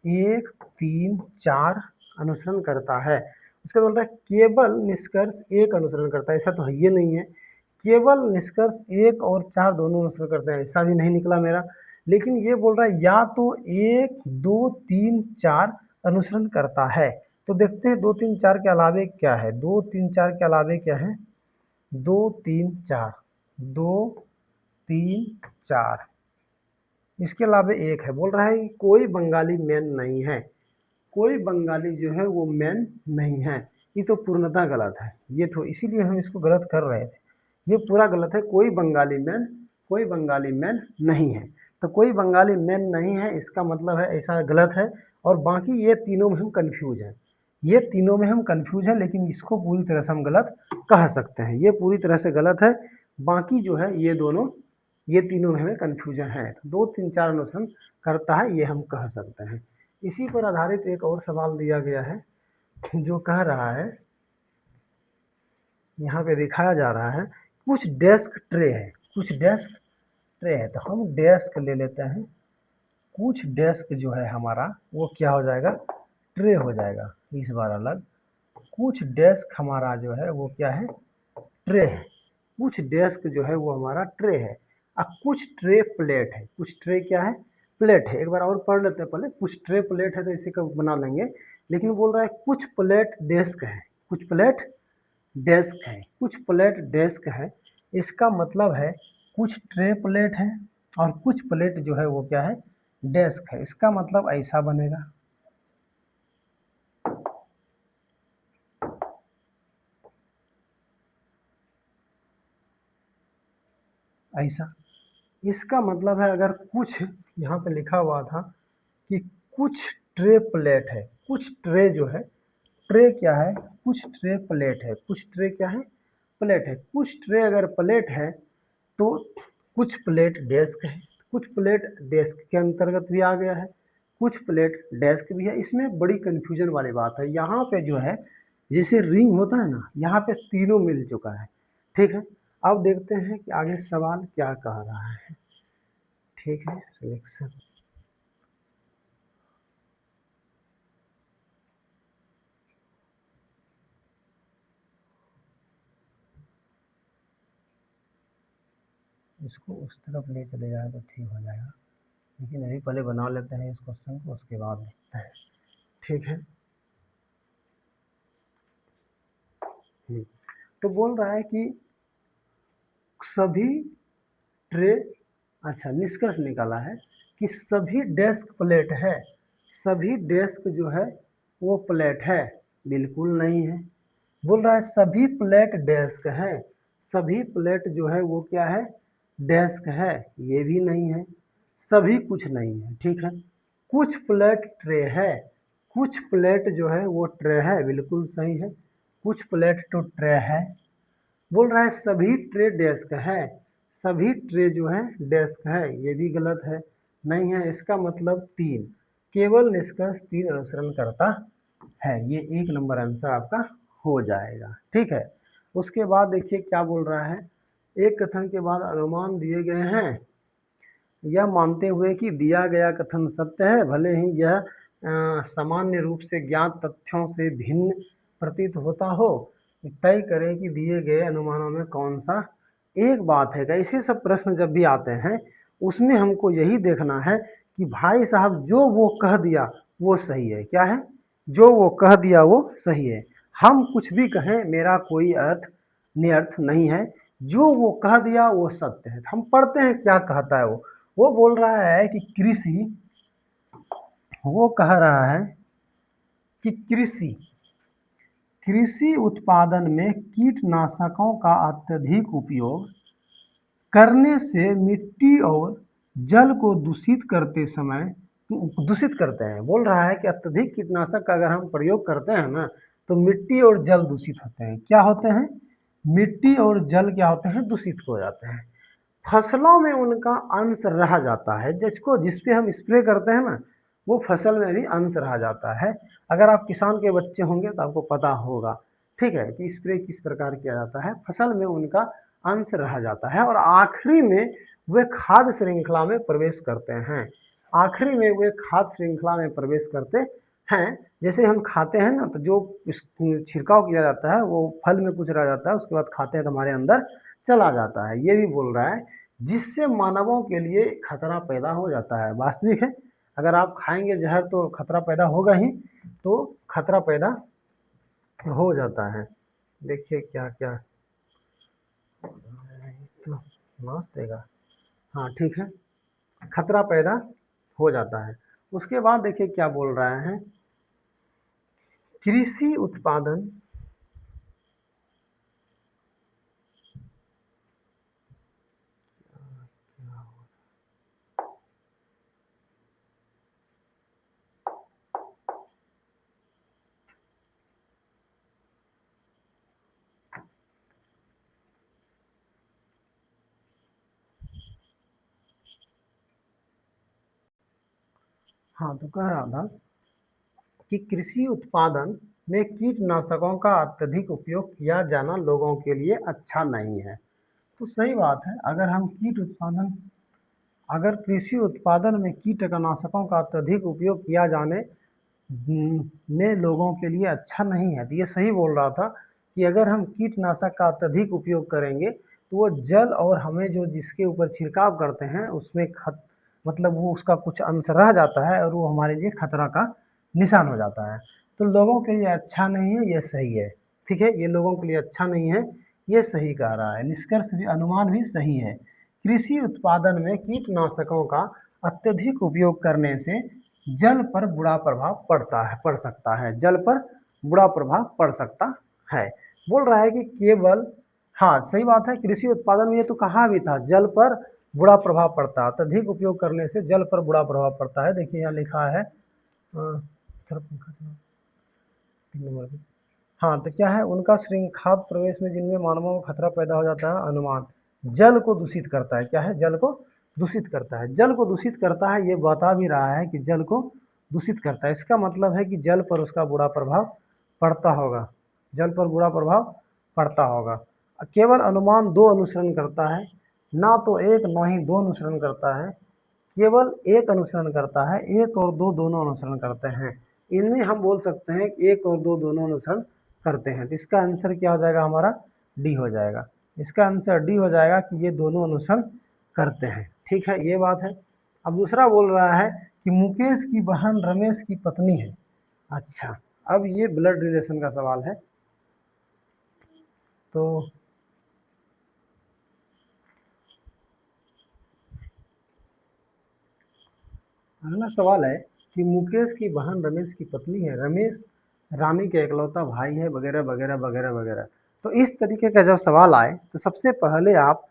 एक तीन चार अनुसरण करता है। उसका बोल रहा है केवल निष्कर्ष एक अनुसरण करता है, ऐसा तो है ये नहीं है। केवल निष्कर्ष एक और चार दोनों अनुसरण करते हैं, ऐसा भी नहीं निकला मेरा। लेकिन ये बोल रहा है या तो एक दो तीन चार अनुसरण करता है। तो देखते हैं दो तीन चार के अलावे क्या है, दो तीन चार के अलावे क्या है, दो तीन चार, दो तीन चार, इसके अलावा एक है। बोल रहा है कि कोई बंगाली मेन नहीं है, कोई बंगाली जो है वो मेन नहीं है। ये तो पूर्णतः गलत है, ये तो इसीलिए हम इसको गलत कर रहे थे, ये पूरा गलत है। कोई बंगाली मेन, कोई बंगाली मेन नहीं है, तो कोई बंगाली मेन नहीं है, इसका मतलब है ऐसा गलत है। और बाकी ये तीनों में हम कन्फ्यूज हैं, ये तीनों में हम कन्फ्यूज हैं, लेकिन इसको पूरी तरह से हम गलत कह सकते हैं, ये पूरी तरह से गलत है। बाकी जो है ये दोनों, ये तीनों में हमें कन्फ्यूजन है, दो तीन चार अनुसरण करता है ये हम कह सकते हैं। इसी पर आधारित एक और सवाल दिया गया है जो कह रहा है, यहाँ पे दिखाया जा रहा है, कुछ डेस्क ट्रे है, कुछ डेस्क ट्रे है, तो हम डेस्क ले लेते हैं। कुछ डेस्क जो है हमारा वो क्या हो जाएगा, ट्रे हो जाएगा, इस बार अलग। कुछ डेस्क हमारा जो है वो क्या है, ट्रे है, कुछ डेस्क जो है वो हमारा ट्रे है। अब कुछ ट्रे प्लेट है, कुछ ट्रे क्या है, प्लेट है। एक बार और पढ़ लेते हैं पहले, कुछ ट्रे प्लेट है तो इसी का बना लेंगे। लेकिन बोल रहा है कुछ प्लेट डेस्क है, कुछ प्लेट डेस्क है, कुछ प्लेट डेस्क है, इसका मतलब है कुछ ट्रे प्लेट है और कुछ प्लेट जो है वो क्या है, डेस्क है। इसका मतलब ऐसा बनेगा, ऐसा। इसका मतलब है अगर कुछ यहाँ पे लिखा हुआ था कि कुछ ट्रे प्लेट है, कुछ ट्रे जो है, ट्रे क्या है, कुछ ट्रे प्लेट है, कुछ ट्रे क्या है, प्लेट है, कुछ ट्रे अगर प्लेट है तो कुछ प्लेट डेस्क है, कुछ प्लेट डेस्क के अंतर्गत भी आ गया है, कुछ प्लेट डेस्क भी है। इसमें बड़ी कन्फ्यूजन वाली बात है, यहाँ पे जो है जैसे रिंग होता है ना, यहाँ पे तीनों मिल चुका है, ठीक है। अब देखते हैं कि आगे सवाल क्या कह रहा है, ठीक है। सिलेक्शन, इसको उस तरफ ले चले जाए तो ठीक हो जाएगा, लेकिन अभी पहले बना लेते हैं इस क्वेश्चन को, उसके बाद देखते हैं, ठीक है। तो बोल रहा है कि सभी ट्रे, अच्छा निष्कर्ष निकाला है कि सभी डेस्क प्लेट है, सभी डेस्क जो है वो प्लेट है, बिल्कुल नहीं है। बोल रहा है सभी प्लेट डेस्क है, सभी प्लेट जो है वो क्या है, डेस्क है, ये भी नहीं है। सभी कुछ नहीं है, ठीक है। कुछ प्लेट ट्रे है, कुछ प्लेट जो है वो ट्रे है, बिल्कुल सही है, कुछ प्लेट तो ट्रे है। बोल रहा है सभी ट्रे डेस्क है, सभी ट्रे जो है डेस्क है, ये भी गलत है, नहीं है। इसका मतलब तीन, केवल निष्कर्ष तीन अनुसरण करता है, ये 1 नंबर आंसर आपका हो जाएगा, ठीक है। उसके बाद देखिए क्या बोल रहा है, एक कथन के बाद अनुमान दिए गए हैं, यह मानते हुए कि दिया गया कथन सत्य है, भले ही यह सामान्य रूप से ज्ञात तथ्यों से भिन्न प्रतीत होता हो, तय करें कि दिए गए अनुमानों में कौन सा एक बात है। ऐसे सब प्रश्न जब भी आते हैं उसमें हमको यही देखना है कि भाई साहब जो वो कह दिया वो सही है, क्या है, जो वो कह दिया वो सही है। हम कुछ भी कहें मेरा कोई अर्थ निरर्थ नहीं है, जो वो कह दिया वो सत्य है। हम पढ़ते हैं क्या कहता है वो बोल रहा है कि कृषि, वो कह रहा है कि कृषि कृषि उत्पादन में कीटनाशकों का अत्यधिक उपयोग करने से मिट्टी और जल को दूषित करते समय दूषित करते हैं। बोल रहा है कि अत्यधिक कीटनाशक का अगर हम प्रयोग करते हैं ना तो मिट्टी और जल दूषित होते हैं। क्या होते हैं, मिट्टी और जल क्या होते हैं, दूषित हो जाते हैं। फसलों में उनका अंश रह जाता है, जिसको जिस पे हम स्प्रे करते हैं ना वो फसल में भी अंश रह जाता है। अगर आप किसान के बच्चे होंगे तो आपको पता होगा, ठीक है, कि स्प्रे किस प्रकार किया जाता है, फसल में उनका अंश रह जाता है और आखिरी में वे खाद्य श्रृंखला में प्रवेश करते हैं, आखिरी में वे खाद्य श्रृंखला में प्रवेश करते हैं। जैसे हम खाते हैं ना तो जो छिड़काव किया जाता है वो फल में कुछ रह जाता है, उसके बाद खाते हैं तो हमारे अंदर चला जाता है, ये भी बोल रहा है, जिससे मानवों के लिए खतरा पैदा हो जाता है। वास्तविक है, अगर आप खाएंगे जहर तो खतरा पैदा होगा ही, तो खतरा पैदा हो जाता है। देखिए क्या क्या तो नाच देगा, हाँ ठीक है, खतरा पैदा हो जाता है। उसके बाद देखिए क्या बोल रहा है, कृषि उत्पादन हाँ तो कह रहा था कि कृषि उत्पादन में कीटनाशकों का अत्यधिक उपयोग किया जाना लोगों के लिए अच्छा नहीं है। तो सही बात है, अगर हम कीट उत्पादन, अगर कृषि उत्पादन में कीटनाशकों का अत्यधिक उपयोग किया जाने में लोगों के लिए अच्छा नहीं है, तो ये सही बोल रहा था कि अगर हम कीटनाशक का अत्यधिक उपयोग करेंगे तो वो जल और हमें जो जिसके ऊपर छिड़काव करते हैं उसमें मतलब वो उसका कुछ अंश रह जाता है और वो हमारे लिए खतरा का निशान हो जाता है। तो लोगों के लिए अच्छा नहीं है, ये सही है, ठीक है, ये लोगों के लिए अच्छा नहीं है, ये सही कह रहा है, निष्कर्ष भी अनुमान भी सही है। कृषि उत्पादन में कीटनाशकों का अत्यधिक उपयोग करने से जल पर बुरा प्रभाव पड़ सकता है, जल पर बुरा प्रभाव पड़ सकता है। बोल रहा है कि केवल, हाँ सही बात है, कृषि उत्पादन में ये तो कहा भी था जल पर बुरा प्रभाव पड़ता है। अत्यधिक उपयोग करने से जल पर बुरा प्रभाव पड़ता है। देखिए यहाँ लिखा है थोड़ा पंखा चलाओ, 3 नंबर पे। हाँ, तो क्या है, उनका श्रृंखात प्रवेश में जिनमें मानवों को खतरा पैदा हो जाता है। अनुमान जल को दूषित करता है। क्या है, जल को दूषित करता है। जल को दूषित करता है, ये बता भी रहा है कि जल को दूषित करता है। इसका मतलब है कि जल पर उसका बुरा प्रभाव पड़ता होगा, जल पर बुरा प्रभाव पड़ता होगा। केवल अनुमान दो अनुसरण करता है, ना तो एक ना ही दो अनुसरण करता है, केवल एक अनुसरण करता है। एक और दो दोनों अनुसरण करते हैं। इनमें हम बोल सकते हैं कि एक और दो दोनों अनुसरण करते हैं। तो इसका आंसर क्या हो जाएगा, हमारा डी हो जाएगा। इसका आंसर डी हो जाएगा कि ये दोनों अनुसरण करते हैं। ठीक है, ये बात है। अब दूसरा बोल रहा है कि मुकेश की बहन रमेश की पत्नी है। अच्छा, अब ये ब्लड रिलेशन का सवाल है। तो अगला सवाल है कि मुकेश की बहन रमेश की पत्नी है, रमेश रानी के इकलौता भाई है, वगैरह वगैरह वगैरह वगैरह। तो इस तरीके का जब सवाल आए तो सबसे पहले आप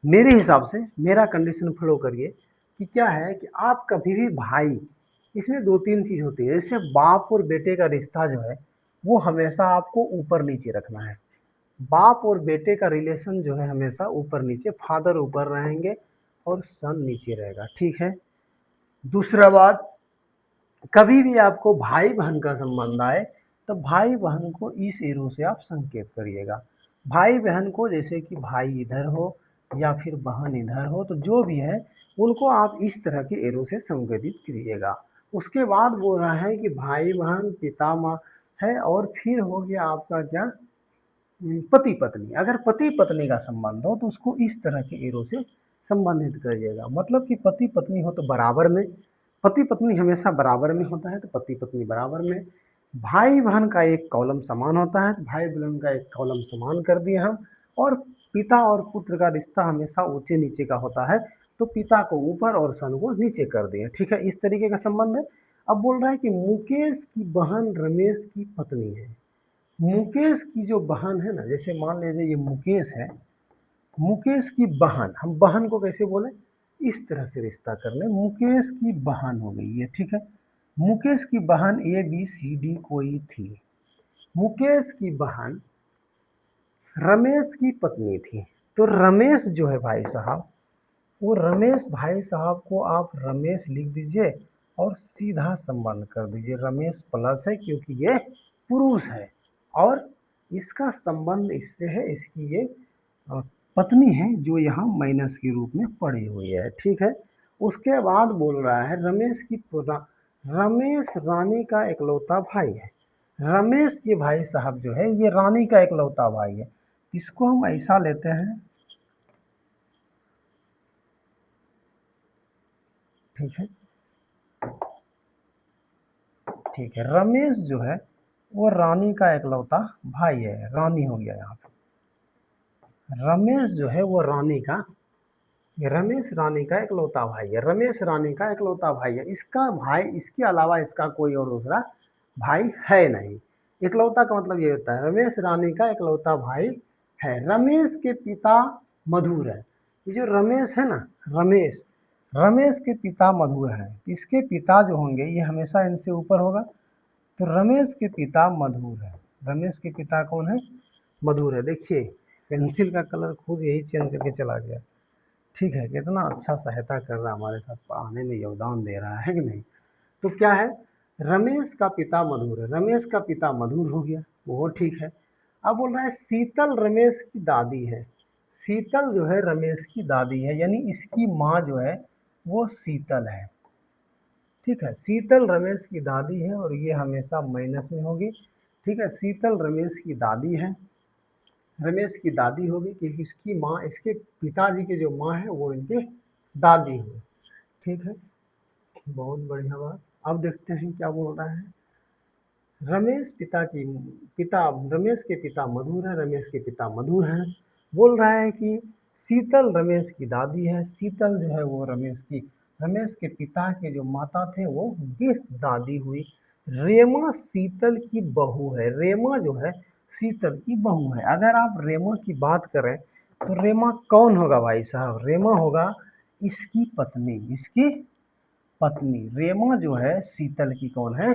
मेरे हिसाब से मेरा कंडीशन फॉलो करिए कि क्या है कि आप कभी भी भाई, इसमें दो तीन चीज़ होती है। जैसे बाप और बेटे का रिश्ता जो है वो हमेशा आपको ऊपर नीचे रखना है। बाप और बेटे का रिलेशन जो है हमेशा ऊपर नीचे, फादर ऊपर रहेंगे और सन नीचे रहेगा। ठीक है। दूसरा बात, कभी भी आपको भाई बहन का संबंध आए तो भाई बहन को इस एरो से आप संकेत करिएगा। भाई बहन को, जैसे कि भाई इधर हो या फिर बहन इधर हो, तो जो भी है उनको आप इस तरह के एरो से संकेतित करिएगा। उसके बाद बोल रहा है कि भाई बहन पिता माँ है, और फिर हो गया आपका क्या, पति पत्नी। अगर पति पत्नी का संबंध हो तो उसको इस तरह के एरो से संबंधित करिएगा। मतलब कि पति पत्नी हो तो बराबर में, पति पत्नी हमेशा बराबर में होता है, तो पति पत्नी बराबर में। भाई बहन का एक कॉलम समान होता है, तो भाई बहन का एक कॉलम समान कर दिए हम। और पिता और पुत्र का रिश्ता हमेशा ऊंचे नीचे का होता है, तो पिता को ऊपर और सन को नीचे कर दिए। ठीक है, इस तरीके का संबंध है। अब बोल रहा है कि मुकेश की बहन रमेश की पत्नी है। मुकेश की जो बहन है ना, जैसे मान लीजिए ये मुकेश है, मुकेश की बहन, हम बहन को कैसे बोले, इस तरह से रिश्ता कर ले। मुकेश की बहन हो गई है। ठीक है, मुकेश की बहन ए बी सी डी कोई थी। मुकेश की बहन रमेश की पत्नी थी। तो रमेश जो है भाई साहब, वो रमेश भाई साहब को आप रमेश लिख दीजिए और सीधा संबंध कर दीजिए। रमेश प्लस है क्योंकि ये पुरुष है, और इसका संबंध इससे है, इसकी ये अ, पत्नी है जो यहाँ माइनस के रूप में पड़ी हुई है। ठीक है। उसके बाद बोल रहा है रमेश रानी का इकलौता भाई है। रमेश ये भाई साहब जो है ये रानी का इकलौता भाई है। इसको हम ऐसा लेते हैं। ठीक है, ठीक है। रमेश जो है वो रानी का इकलौता भाई है, रानी हो गया यहाँ पे। रमेश जो है वो रानी का, ये रमेश रानी का इकलौता भाई है। रमेश रानी का इकलौता भाई है। इसका भाई, इसके अलावा इसका कोई और दूसरा भाई है नहीं। इकलौता का मतलब ये होता है रमेश रानी का इकलौता भाई है। रमेश के पिता मधुर है। ये जो रमेश है ना, रमेश, रमेश के पिता मधुर है। इसके पिता जो होंगे ये हमेशा इनसे ऊपर होगा। तो रमेश के पिता मधुर है। रमेश के पिता कौन है, मधुर है। देखिए पेंसिल का कलर खुद यही चेंज करके चला गया। ठीक है, कितना अच्छा सहायता कर रहा है, हमारे साथ पढ़ाने में योगदान दे रहा है कि नहीं। तो क्या है, रमेश का पिता मधुर है, रमेश का पिता मधुर हो गया, वो ठीक है। अब बोल रहा है शीतल रमेश की दादी है। शीतल जो है रमेश की दादी है, यानी इसकी माँ जो है वो शीतल है। ठीक है, शीतल रमेश की दादी है और ये हमेशा माइनस में होगी। ठीक है, शीतल रमेश की दादी है, रमेश की दादी होगी क्योंकि इसकी माँ, इसके पिताजी की जो माँ है वो इनकी दादी है। ठीक है, बहुत बढ़िया बात। अब देखते हैं क्या बोल रहा है। रमेश पिता की, पिता, रमेश के पिता मधुर है, रमेश के पिता मधुर हैं। बोल रहा है कि शीतल रमेश की दादी है। शीतल जो है वो रमेश की, रमेश के पिता के जो माता थे वो उनकी दादी हुई। रेमा शीतल की बहू है। रेमा जो है शीतल की बहू है। अगर आप रेमा की बात करें तो रेमा कौन होगा भाई साहब? रेमा होगा इसकी पत्नी, इसकी पत्नी। रेमा जो है शीतल की कौन है?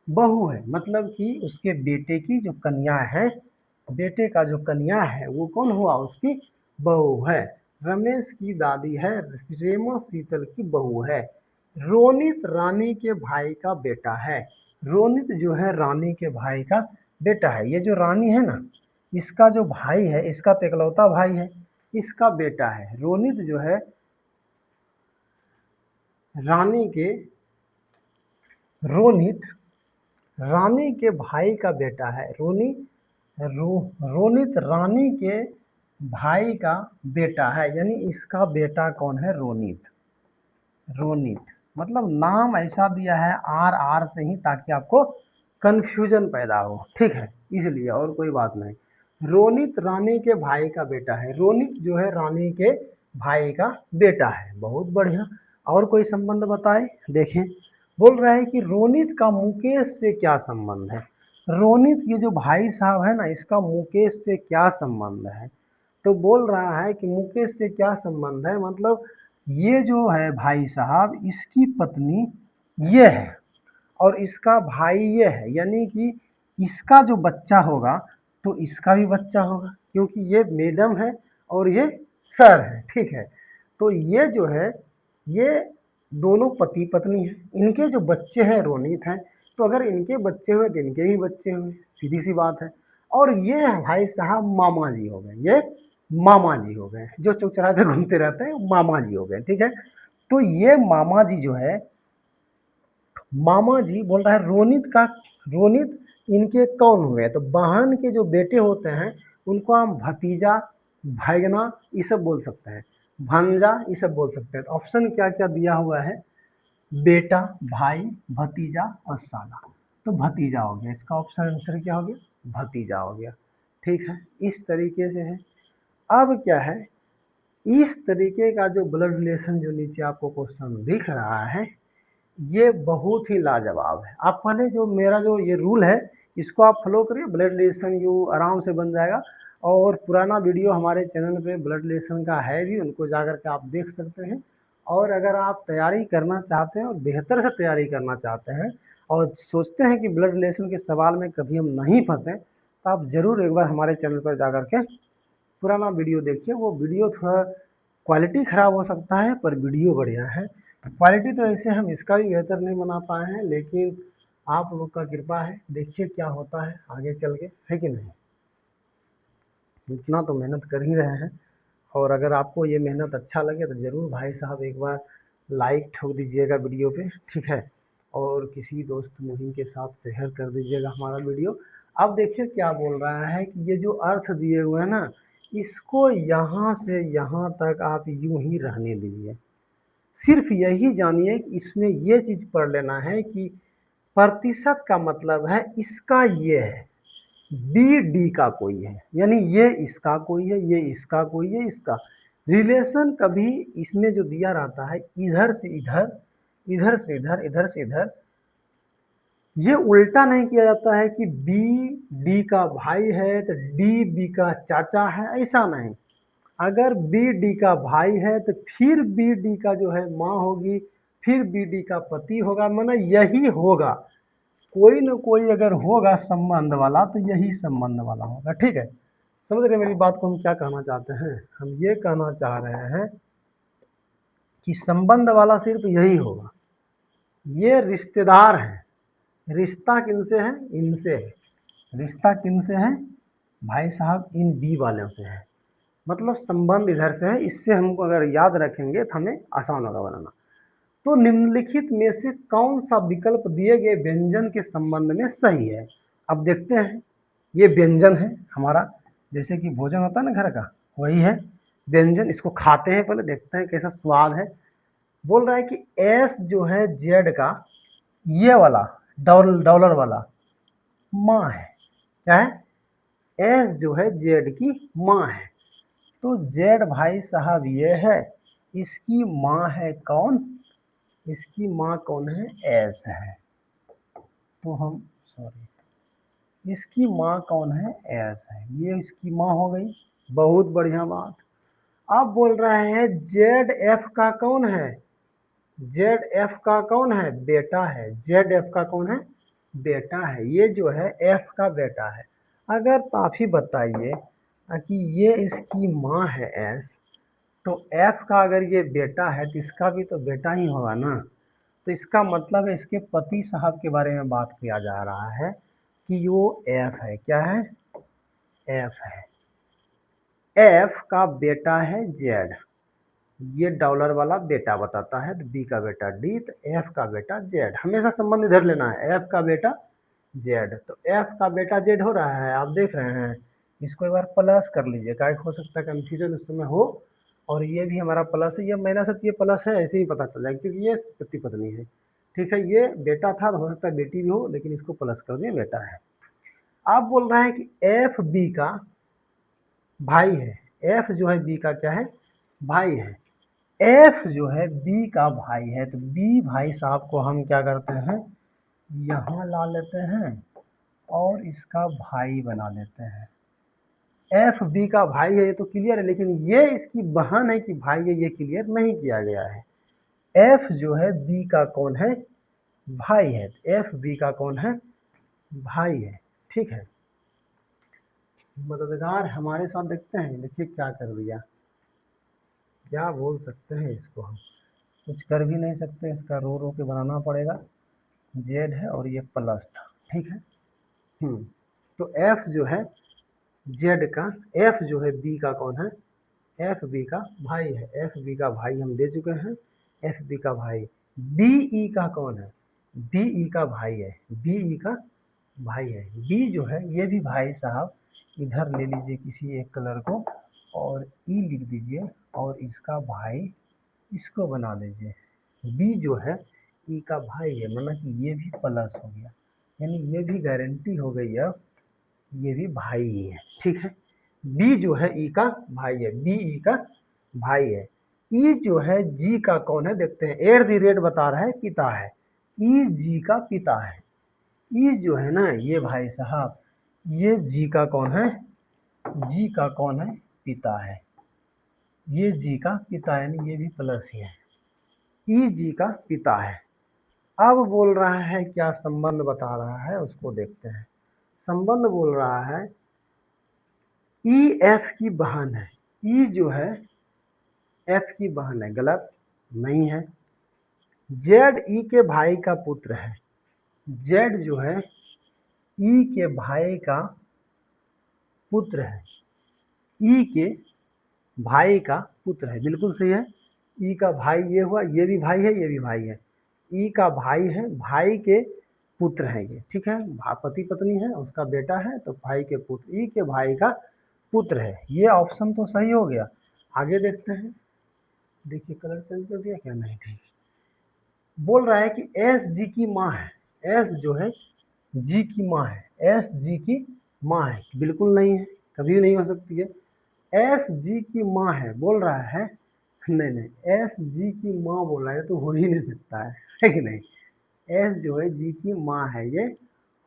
बहू है। मतलब कि उसके बेटे की जो कन्या है, बेटे का जो कन्या है वो कौन हुआ? उसकी बहू है। रमेश की दादी है, रेमा शीतल की बहू है। रोनित रानी के भाई का बेटा है। रोनित जो है रानी के भाई का बेटा है। ये जो रानी है ना, इसका जो भाई है, इसका तो इकलौता भाई है, इसका बेटा है। रोनित जो है रानी के रोनित रानी के भाई का बेटा है। रोनित रानी के भाई का बेटा है, यानी इसका बेटा कौन है? रोनित। रोनित मतलब नाम ऐसा दिया है आर आर से ही, ताकि आपको कंफ्यूजन पैदा हो, ठीक है, इसलिए, और कोई बात नहीं। रोनित रानी के भाई का बेटा है। रोनित जो है रानी के भाई का बेटा है। बहुत बढ़िया। और कोई संबंध बताए? देखें, बोल रहा है कि रोनित का मुकेश से क्या संबंध है। रोनित ये जो भाई साहब है ना, इसका मुकेश से क्या संबंध है? तो बोल रहा है कि मुकेश से क्या संबंध है, मतलब ये जो है भाई साहब, इसकी पत्नी ये है और इसका भाई ये है, यानी कि इसका जो बच्चा होगा तो इसका भी बच्चा होगा, क्योंकि ये मैडम है और ये सर है, ठीक है। तो ये जो है, ये दोनों पति पत्नी हैं। इनके जो बच्चे हैं रोनित हैं, तो अगर इनके बच्चे हुए तो इनके भी बच्चे हुए, सीधी सी बात है। और ये भाई साहब मामा जी हो गए, ये मामा जी हो गए, जो चौराहे पे घूमते रहते हैं मामा जी हो गए, ठीक है। तो ये मामा जी जो है, मामा जी बोल रहा है रोनित इनके कौन हुए? तो बहन के जो बेटे होते हैं उनको हम भतीजा, भाईगना ये सब बोल सकते हैं, भांजा ये सब बोल सकते हैं। तो ऑप्शन क्या क्या दिया हुआ है? बेटा, भाई, भतीजा और साला। तो भतीजा हो गया, इसका ऑप्शन आंसर क्या हो गया? भतीजा हो गया, ठीक है। इस तरीके से है। अब क्या है, इस तरीके का जो ब्लड रिलेशन जो नीचे आपको क्वेश्चन दिख रहा है, ये बहुत ही लाजवाब है। आप पहले जो मेरा जो ये रूल है, इसको आप फॉलो करिए, ब्लड रिलेशन यू आराम से बन जाएगा। और पुराना वीडियो हमारे चैनल पे ब्लड रिलेशन का है भी, उनको जाकर के आप देख सकते हैं। और अगर आप तैयारी करना चाहते हैं और बेहतर से तैयारी करना चाहते हैं और सोचते हैं कि ब्लड रिलेशन के सवाल में कभी हम नहीं फंसें, तो आप ज़रूर एक बार हमारे चैनल पर जा कर के पुराना वीडियो देखिए। वो वीडियो थोड़ा क्वालिटी ख़राब हो सकता है, पर वीडियो बढ़िया है। क्वालिटी तो ऐसे हम इसका भी बेहतर नहीं बना पाए हैं, लेकिन आप लोग का कृपा है। देखिए क्या होता है आगे चल के, है कि नहीं। इतना तो मेहनत कर ही रहे हैं। और अगर आपको ये मेहनत अच्छा लगे तो ज़रूर भाई साहब एक बार लाइक ठोक दीजिएगा वीडियो पे, ठीक है। और किसी दोस्त मुहिम के साथ शेयर कर दीजिएगा हमारा वीडियो। अब देखिए क्या बोल रहा है कि ये जो अर्थ दिए हुए हैं ना, इसको यहाँ से यहाँ तक आप यूं ही रहने दीजिए। सिर्फ यही जानिए कि इसमें ये चीज़ पढ़ लेना है कि प्रतिशत का मतलब है इसका ये है, बी डी का कोई है, यानी ये इसका कोई है, ये इसका कोई है, इसका रिलेशन कभी इसमें जो दिया रहता है इधर से इधर, इधर से इधर, इधर से इधर, ये उल्टा नहीं किया जाता है कि बी डी का भाई है तो डी बी का चाचा है, ऐसा नहीं। अगर बी डी का भाई है तो फिर बी डी का जो है माँ होगी, फिर बी डी का पति होगा, माना यही होगा। कोई न कोई अगर होगा संबंध वाला तो यही संबंध वाला होगा, ठीक है। समझ रहे मेरी बात को? हम क्या कहना चाहते हैं? हम ये कहना चाह रहे हैं कि संबंध वाला सिर्फ यही होगा। ये रिश्तेदार हैं, रिश्ता किनसे है? इनसे है। रिश्ता किनसे है भाई साहब? इन बी वालों से है। मतलब संबंध इधर से है। इससे हमको अगर याद रखेंगे तो हमें आसान होगा बनाना। तो निम्नलिखित में से कौन सा विकल्प दिए गए व्यंजन के संबंध में सही है? अब देखते हैं। ये व्यंजन है हमारा, जैसे कि भोजन होता है ना घर का, वही है व्यंजन। इसको खाते हैं, पहले देखते हैं कैसा स्वाद है। बोल रहा है कि एस जो है जेड का, ये वाला डॉलर वाला माँ है। क्या है? एस जो है जेड की माँ है। तो जेड भाई साहब ये है, इसकी माँ है कौन? इसकी माँ कौन है? एस है। तो हम सॉरी, इसकी माँ कौन है? एस है। ये इसकी माँ हो गई, बहुत बढ़िया बात। अब बोल रहे हैं जेड एफ का कौन है, जेड एफ का कौन है, बेटा है। जेड एफ का कौन है, बेटा है। ये जो है एफ का बेटा है। अगर तो आप ही बताइए कि ये इसकी माँ है एस, तो एफ का अगर ये बेटा है तो इसका भी तो बेटा ही होगा ना। तो इसका मतलब है इसके पति साहब के बारे में बात किया जा रहा है कि वो एफ है। क्या है, एफ है। एफ का बेटा है जेड, ये डॉलर वाला बेटा बताता है, तो बी का बेटा डी, तो एफ का बेटा जेड। हमेशा संबंध इधर लेना है, एफ का बेटा जेड। तो एफ का बेटा जेड हो रहा है, आप देख रहे हैं। इसको एक बार प्लस कर लीजिए, क्या हो सकता है कन्फ्यूजन उस समय हो। और ये भी हमारा प्लस है, ये माइनस है, ये प्लस है, ऐसे ही पता चल जाएगा क्योंकि ये पति पत्नी है। ठीक है, ये बेटा था, हो सकता है बेटी भी हो, लेकिन इसको प्लस कर दिए, बेटा है। आप बोल रहे हैं कि एफ बी का भाई है। एफ जो है बी का क्या है, भाई है। एफ जो है बी का भाई है, तो बी भाई साहब को हम क्या करते हैं, यहाँ ला लेते हैं और इसका भाई बना लेते हैं। एफ बी का भाई है, ये तो क्लियर है, लेकिन ये इसकी बहन है कि भाई है, ये क्लियर नहीं किया गया है। एफ जो है बी का कौन है, भाई है। एफ बी का कौन है, भाई है। ठीक है, मददगार हमारे साथ देखते हैं, देखिए क्या कर दिया, क्या बोल सकते हैं इसको हम, कुछ कर भी नहीं सकते, इसका रो रो के बनाना पड़ेगा। जेड है और ये प्लस था। ठीक है, तो एफ जो है जेड का, एफ जो है बी का कौन है, एफ बी का भाई है। एफ बी का भाई हम दे चुके हैं, एफ बी का भाई। बी ई का कौन है, बी ई का भाई है, बी ई का भाई है। बी जो है ये भी भाई साहब, इधर ले लीजिए किसी एक कलर को और ई लिख दीजिए और इसका भाई इसको बना लीजिए। बी जो है ई का भाई है, मतलब कि ये भी प्लस हो गया, यानी ये भी गारंटी हो गई अब ये भी भाई ही है। ठीक है, बी जो है ई का भाई है, बी ई का भाई है। ई जो है जी का कौन है, देखते हैं। एट दी रेट बता रहा है पिता है, ई जी का पिता है। ई जो है ना ये भाई साहब, ये जी का कौन है, जी का कौन है, पिता है। ये जी का पिता है, यानी ये भी प्लस ही है। ई जी का पिता है। अब बोल रहा है क्या संबंध बता रहा है, उसको देखते हैं। संबंध बोल रहा है ई एफ की बहन है। ई जो है एफ की बहन है, गलत नहीं है। जेड ई के भाई का पुत्र है। जेड जो है ई के भाई का पुत्र है, ई के भाई का पुत्र है, बिल्कुल सही है। ई का भाई ये हुआ, ये भी भाई है, ये भी भाई है। ई का भाई है, भाई के पुत्र है ये। ठीक है, पति पत्नी है, उसका बेटा है, तो भाई के पुत्र, ई के भाई का पुत्र है। ये ऑप्शन तो सही हो गया। आगे देखते हैं, देखिए कलर चेंज कर दिया क्या, नहीं ठीक। बोल रहा है कि एस जी की माँ है। एस जो है जी की माँ है, एस जी की माँ है, बिल्कुल नहीं है, कभी नहीं हो सकती है। एस जी की माँ है बोल रहा है, नहीं नहीं, एस जी की माँ बोल रहा है तो हो ही नहीं सकता है कि नहीं। एस जो है जी की माँ है, ये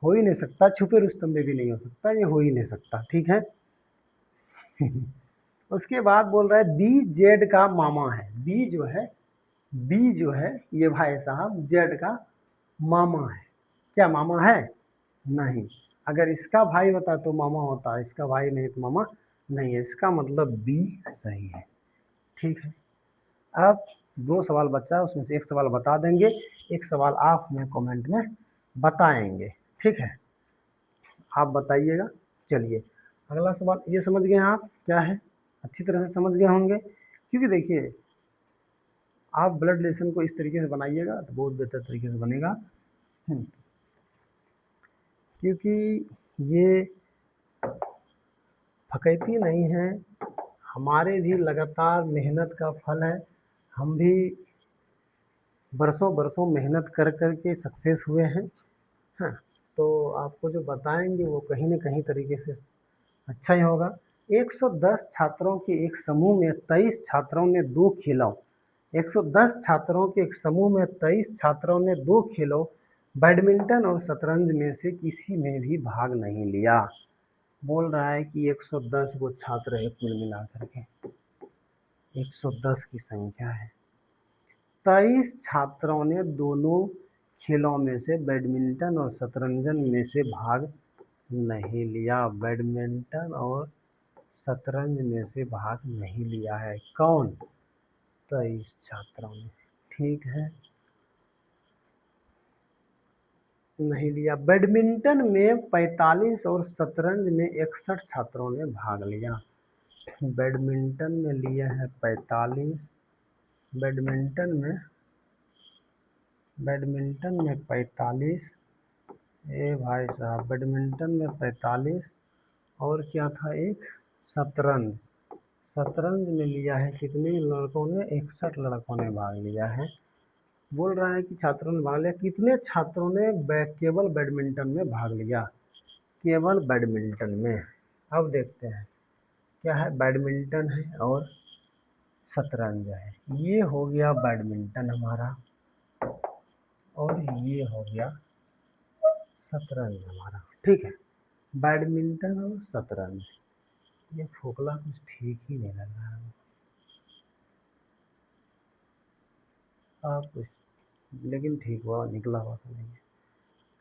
हो ही नहीं सकता, छुपे रुस्तम में भी नहीं हो सकता, ये हो ही नहीं सकता। ठीक है उसके बाद बोल रहा है बी जेड का मामा है। बी जो है, बी जो है ये भाई साहब जेड का मामा है। क्या मामा है, नहीं। अगर इसका भाई होता तो मामा होता, इसका भाई नहीं तो मामा नहीं है, इसका मतलब बी सही है। ठीक है, अब दो सवाल बचा है, उसमें से एक सवाल बता देंगे, एक सवाल आप हमें कमेंट में बताएंगे। ठीक है, आप बताइएगा। चलिए अगला सवाल, ये समझ गए आप क्या है, अच्छी तरह से समझ गए होंगे। क्योंकि देखिए आप ब्लड रिलेशन को इस तरीके से बनाइएगा तो बहुत बेहतर तरीके से बनेगा। क्योंकि ये फकैती नहीं है, हमारे भी लगातार मेहनत का फल है। हम भी बरसों बरसों मेहनत कर कर के सक्सेस हुए हैं। हाँ, तो आपको जो बताएंगे वो कहीं न कहीं तरीके से अच्छा ही होगा। 110 छात्रों के एक समूह में 23 छात्रों ने 2 खेलों, 110 छात्रों के एक समूह में 23 छात्रों ने 2 खेलों बैडमिंटन और शतरंज में से किसी में भी भाग नहीं लिया। बोल रहा है कि 110 गो छात्र है कुल मिलाकर के, 110 की संख्या है। 23 छात्रों ने दोनों खेलों में से बैडमिंटन और शतरंज में से भाग नहीं लिया। बैडमिंटन और शतरंज में से भाग नहीं लिया है कौन? 23 छात्रों ने, ठीक है, नहीं लिया। बैडमिंटन में 45 और शतरंज में 61 छात्रों ने भाग लिया। बैडमिंटन में लिया है 45, बैडमिंटन में 45, ए भाई साहब, बैडमिंटन में 45 और क्या था एक शतरंज, शतरंज में लिया है कितने लड़कों ने? 61 लड़कों ने भाग लिया है। बोल रहा है कि छात्रों ने भाग लिया, कितने छात्रों ने केवल बैडमिंटन में भाग लिया? केवल बैडमिंटन में। अब देखते हैं क्या है, बैडमिंटन है और शतरंज है। ये हो गया बैडमिंटन हमारा और ये हो गया शतरंज हमारा, ठीक है। बैडमिंटन और शतरंज, ये फोकला कुछ ठीक ही नहीं लग रहा है आप कुछ, लेकिन ठीक हुआ, निकला हुआ तो नहीं है।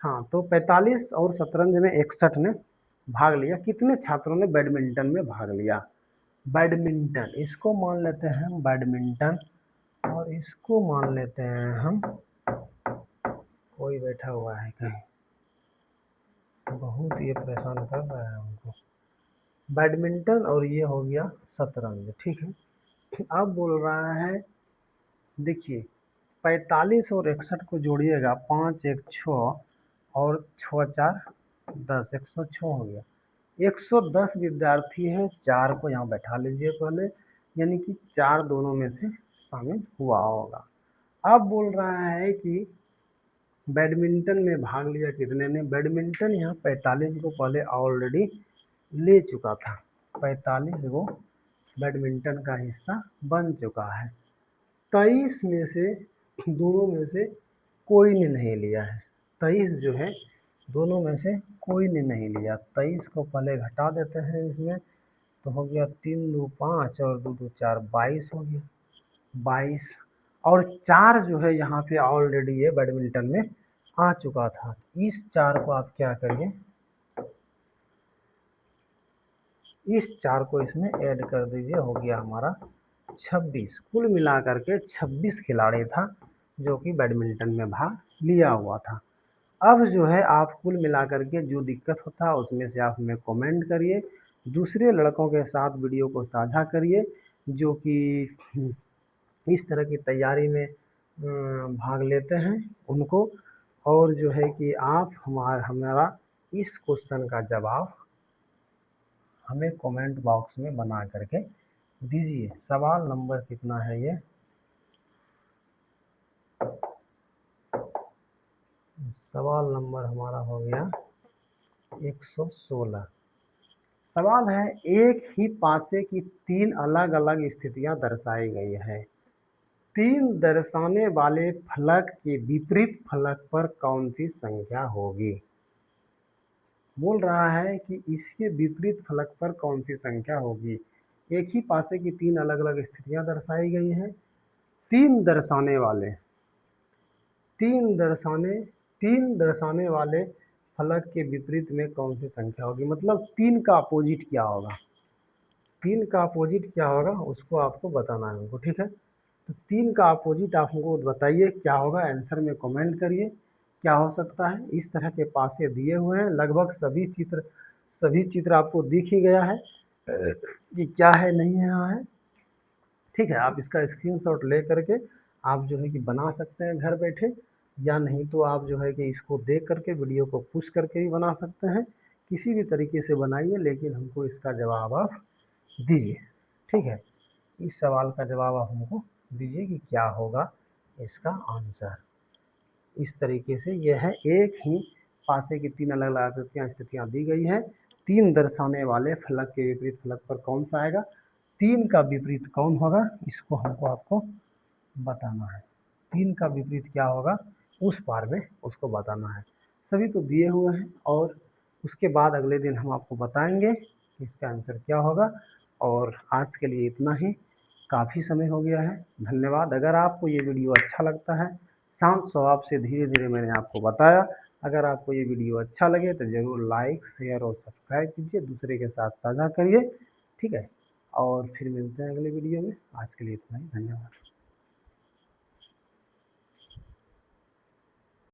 हाँ, तो 45 और शतरंज में 61 ने भाग लिया। कितने छात्रों ने बैडमिंटन में भाग लिया? बैडमिंटन, इसको मान लेते हैं हम बैडमिंटन और इसको मान लेते हैं हम, कोई बैठा हुआ है कहीं, बहुत ये परेशान कर रहा है हमको। बैडमिंटन और ये हो गया शतरंज, ठीक है। अब बोल रहा है, देखिए 45 और 61 को जोड़िएगा, 5 1 6 और 6 4 10, 106 हो गया। 110 विद्यार्थी है, 4 को यहाँ बैठा लीजिए पहले, यानी कि 4 दोनों में से शामिल हुआ होगा। अब बोल रहा है कि बैडमिंटन में भाग लिया कितने ने? बैडमिंटन यहाँ 45 को पहले ऑलरेडी ले चुका था, 45 को बैडमिंटन का हिस्सा बन चुका है। 23 में से दोनों में से कोई ने नहीं लिया है। 23 जो है दोनों में से कोई ने नहीं लिया। 23 को पहले घटा देते हैं इसमें, तो हो गया 3 2 5 और 2 2 4, 22 हो गया। 22 और 4 जो है यहाँ पे ऑलरेडी ये बैडमिंटन में आ चुका था। इस 4 को आप क्या करिए, इस 4 को इसमें ऐड कर दीजिए, हो गया हमारा 26। कुल मिला करके 26 खिलाड़ी था जो कि बैडमिंटन में भाग लिया हुआ था। अब जो है आप कुल मिला करके जो दिक्कत होता है उसमें से आप हमें कमेंट करिए, दूसरे लड़कों के साथ वीडियो को साझा करिए जो कि इस तरह की तैयारी में भाग लेते हैं उनको, और जो है कि आप हमारा इस क्वेश्चन का जवाब हमें कमेंट बॉक्स में बना करके दीजिए। सवाल नंबर कितना है ये? सवाल नंबर हमारा हो गया 116। सवाल है, एक ही पासे की 3 अलग अलग स्थितियां दर्शाई गई है। 3 दर्शाने वाले फलक के विपरीत फलक पर कौन सी संख्या होगी? बोल रहा है कि इसके विपरीत फलक पर कौन सी संख्या होगी। एक ही पासे की 3 अलग अलग स्थितियां दर्शाई गई हैं। 3 दर्शाने वाले, 3 दर्शाने 3 दर्शाने वाले फलक के विपरीत में कौन सी संख्या होगी, मतलब 3 का अपोजिट क्या होगा? 3 का अपोजिट क्या होगा उसको आपको बताना है हमको, ठीक है। तो 3 का अपोजिट आप हमको बताइए क्या होगा, आंसर में कमेंट करिए क्या हो सकता है। इस तरह के पासे दिए हुए हैं, लगभग सभी चित्र आपको दिख ही गया है कि क्या है नहीं है यहाँ है, ठीक है। आप इसका स्क्रीनशॉट ले करके आप जो है कि बना सकते हैं घर बैठे, या नहीं तो आप जो है कि इसको देख करके वीडियो को पुश करके भी बना सकते हैं। किसी भी तरीके से बनाइए, लेकिन हमको इसका जवाब आप दीजिए, ठीक है। इस सवाल का जवाब आप हमको दीजिए कि क्या होगा इसका आंसर। इस तरीके से यह है, एक ही पासे की 3 अलग अलग आकृतियाँ स्थितियाँ दी गई हैं। 3 दर्शाने वाले फलक के विपरीत फलक पर कौन सा आएगा, 3 का विपरीत कौन होगा, इसको हमको आपको बताना है। 3 का विपरीत क्या होगा उस बार में उसको बताना है। सभी तो दिए हुए हैं और उसके बाद अगले दिन हम आपको बताएंगे कि इसका आंसर क्या होगा। और आज के लिए इतना ही, काफ़ी समय हो गया है। धन्यवाद। अगर आपको ये वीडियो अच्छा लगता है, शांत स्वभाव से धीरे धीरे मैंने आपको बताया, अगर आपको ये वीडियो अच्छा लगे तो ज़रूर लाइक, शेयर और सब्सक्राइब कीजिए, दूसरे के साथ साझा करिए, ठीक है। और फिर मिलते हैं अगले वीडियो में। आज के लिए इतना ही, धन्यवाद।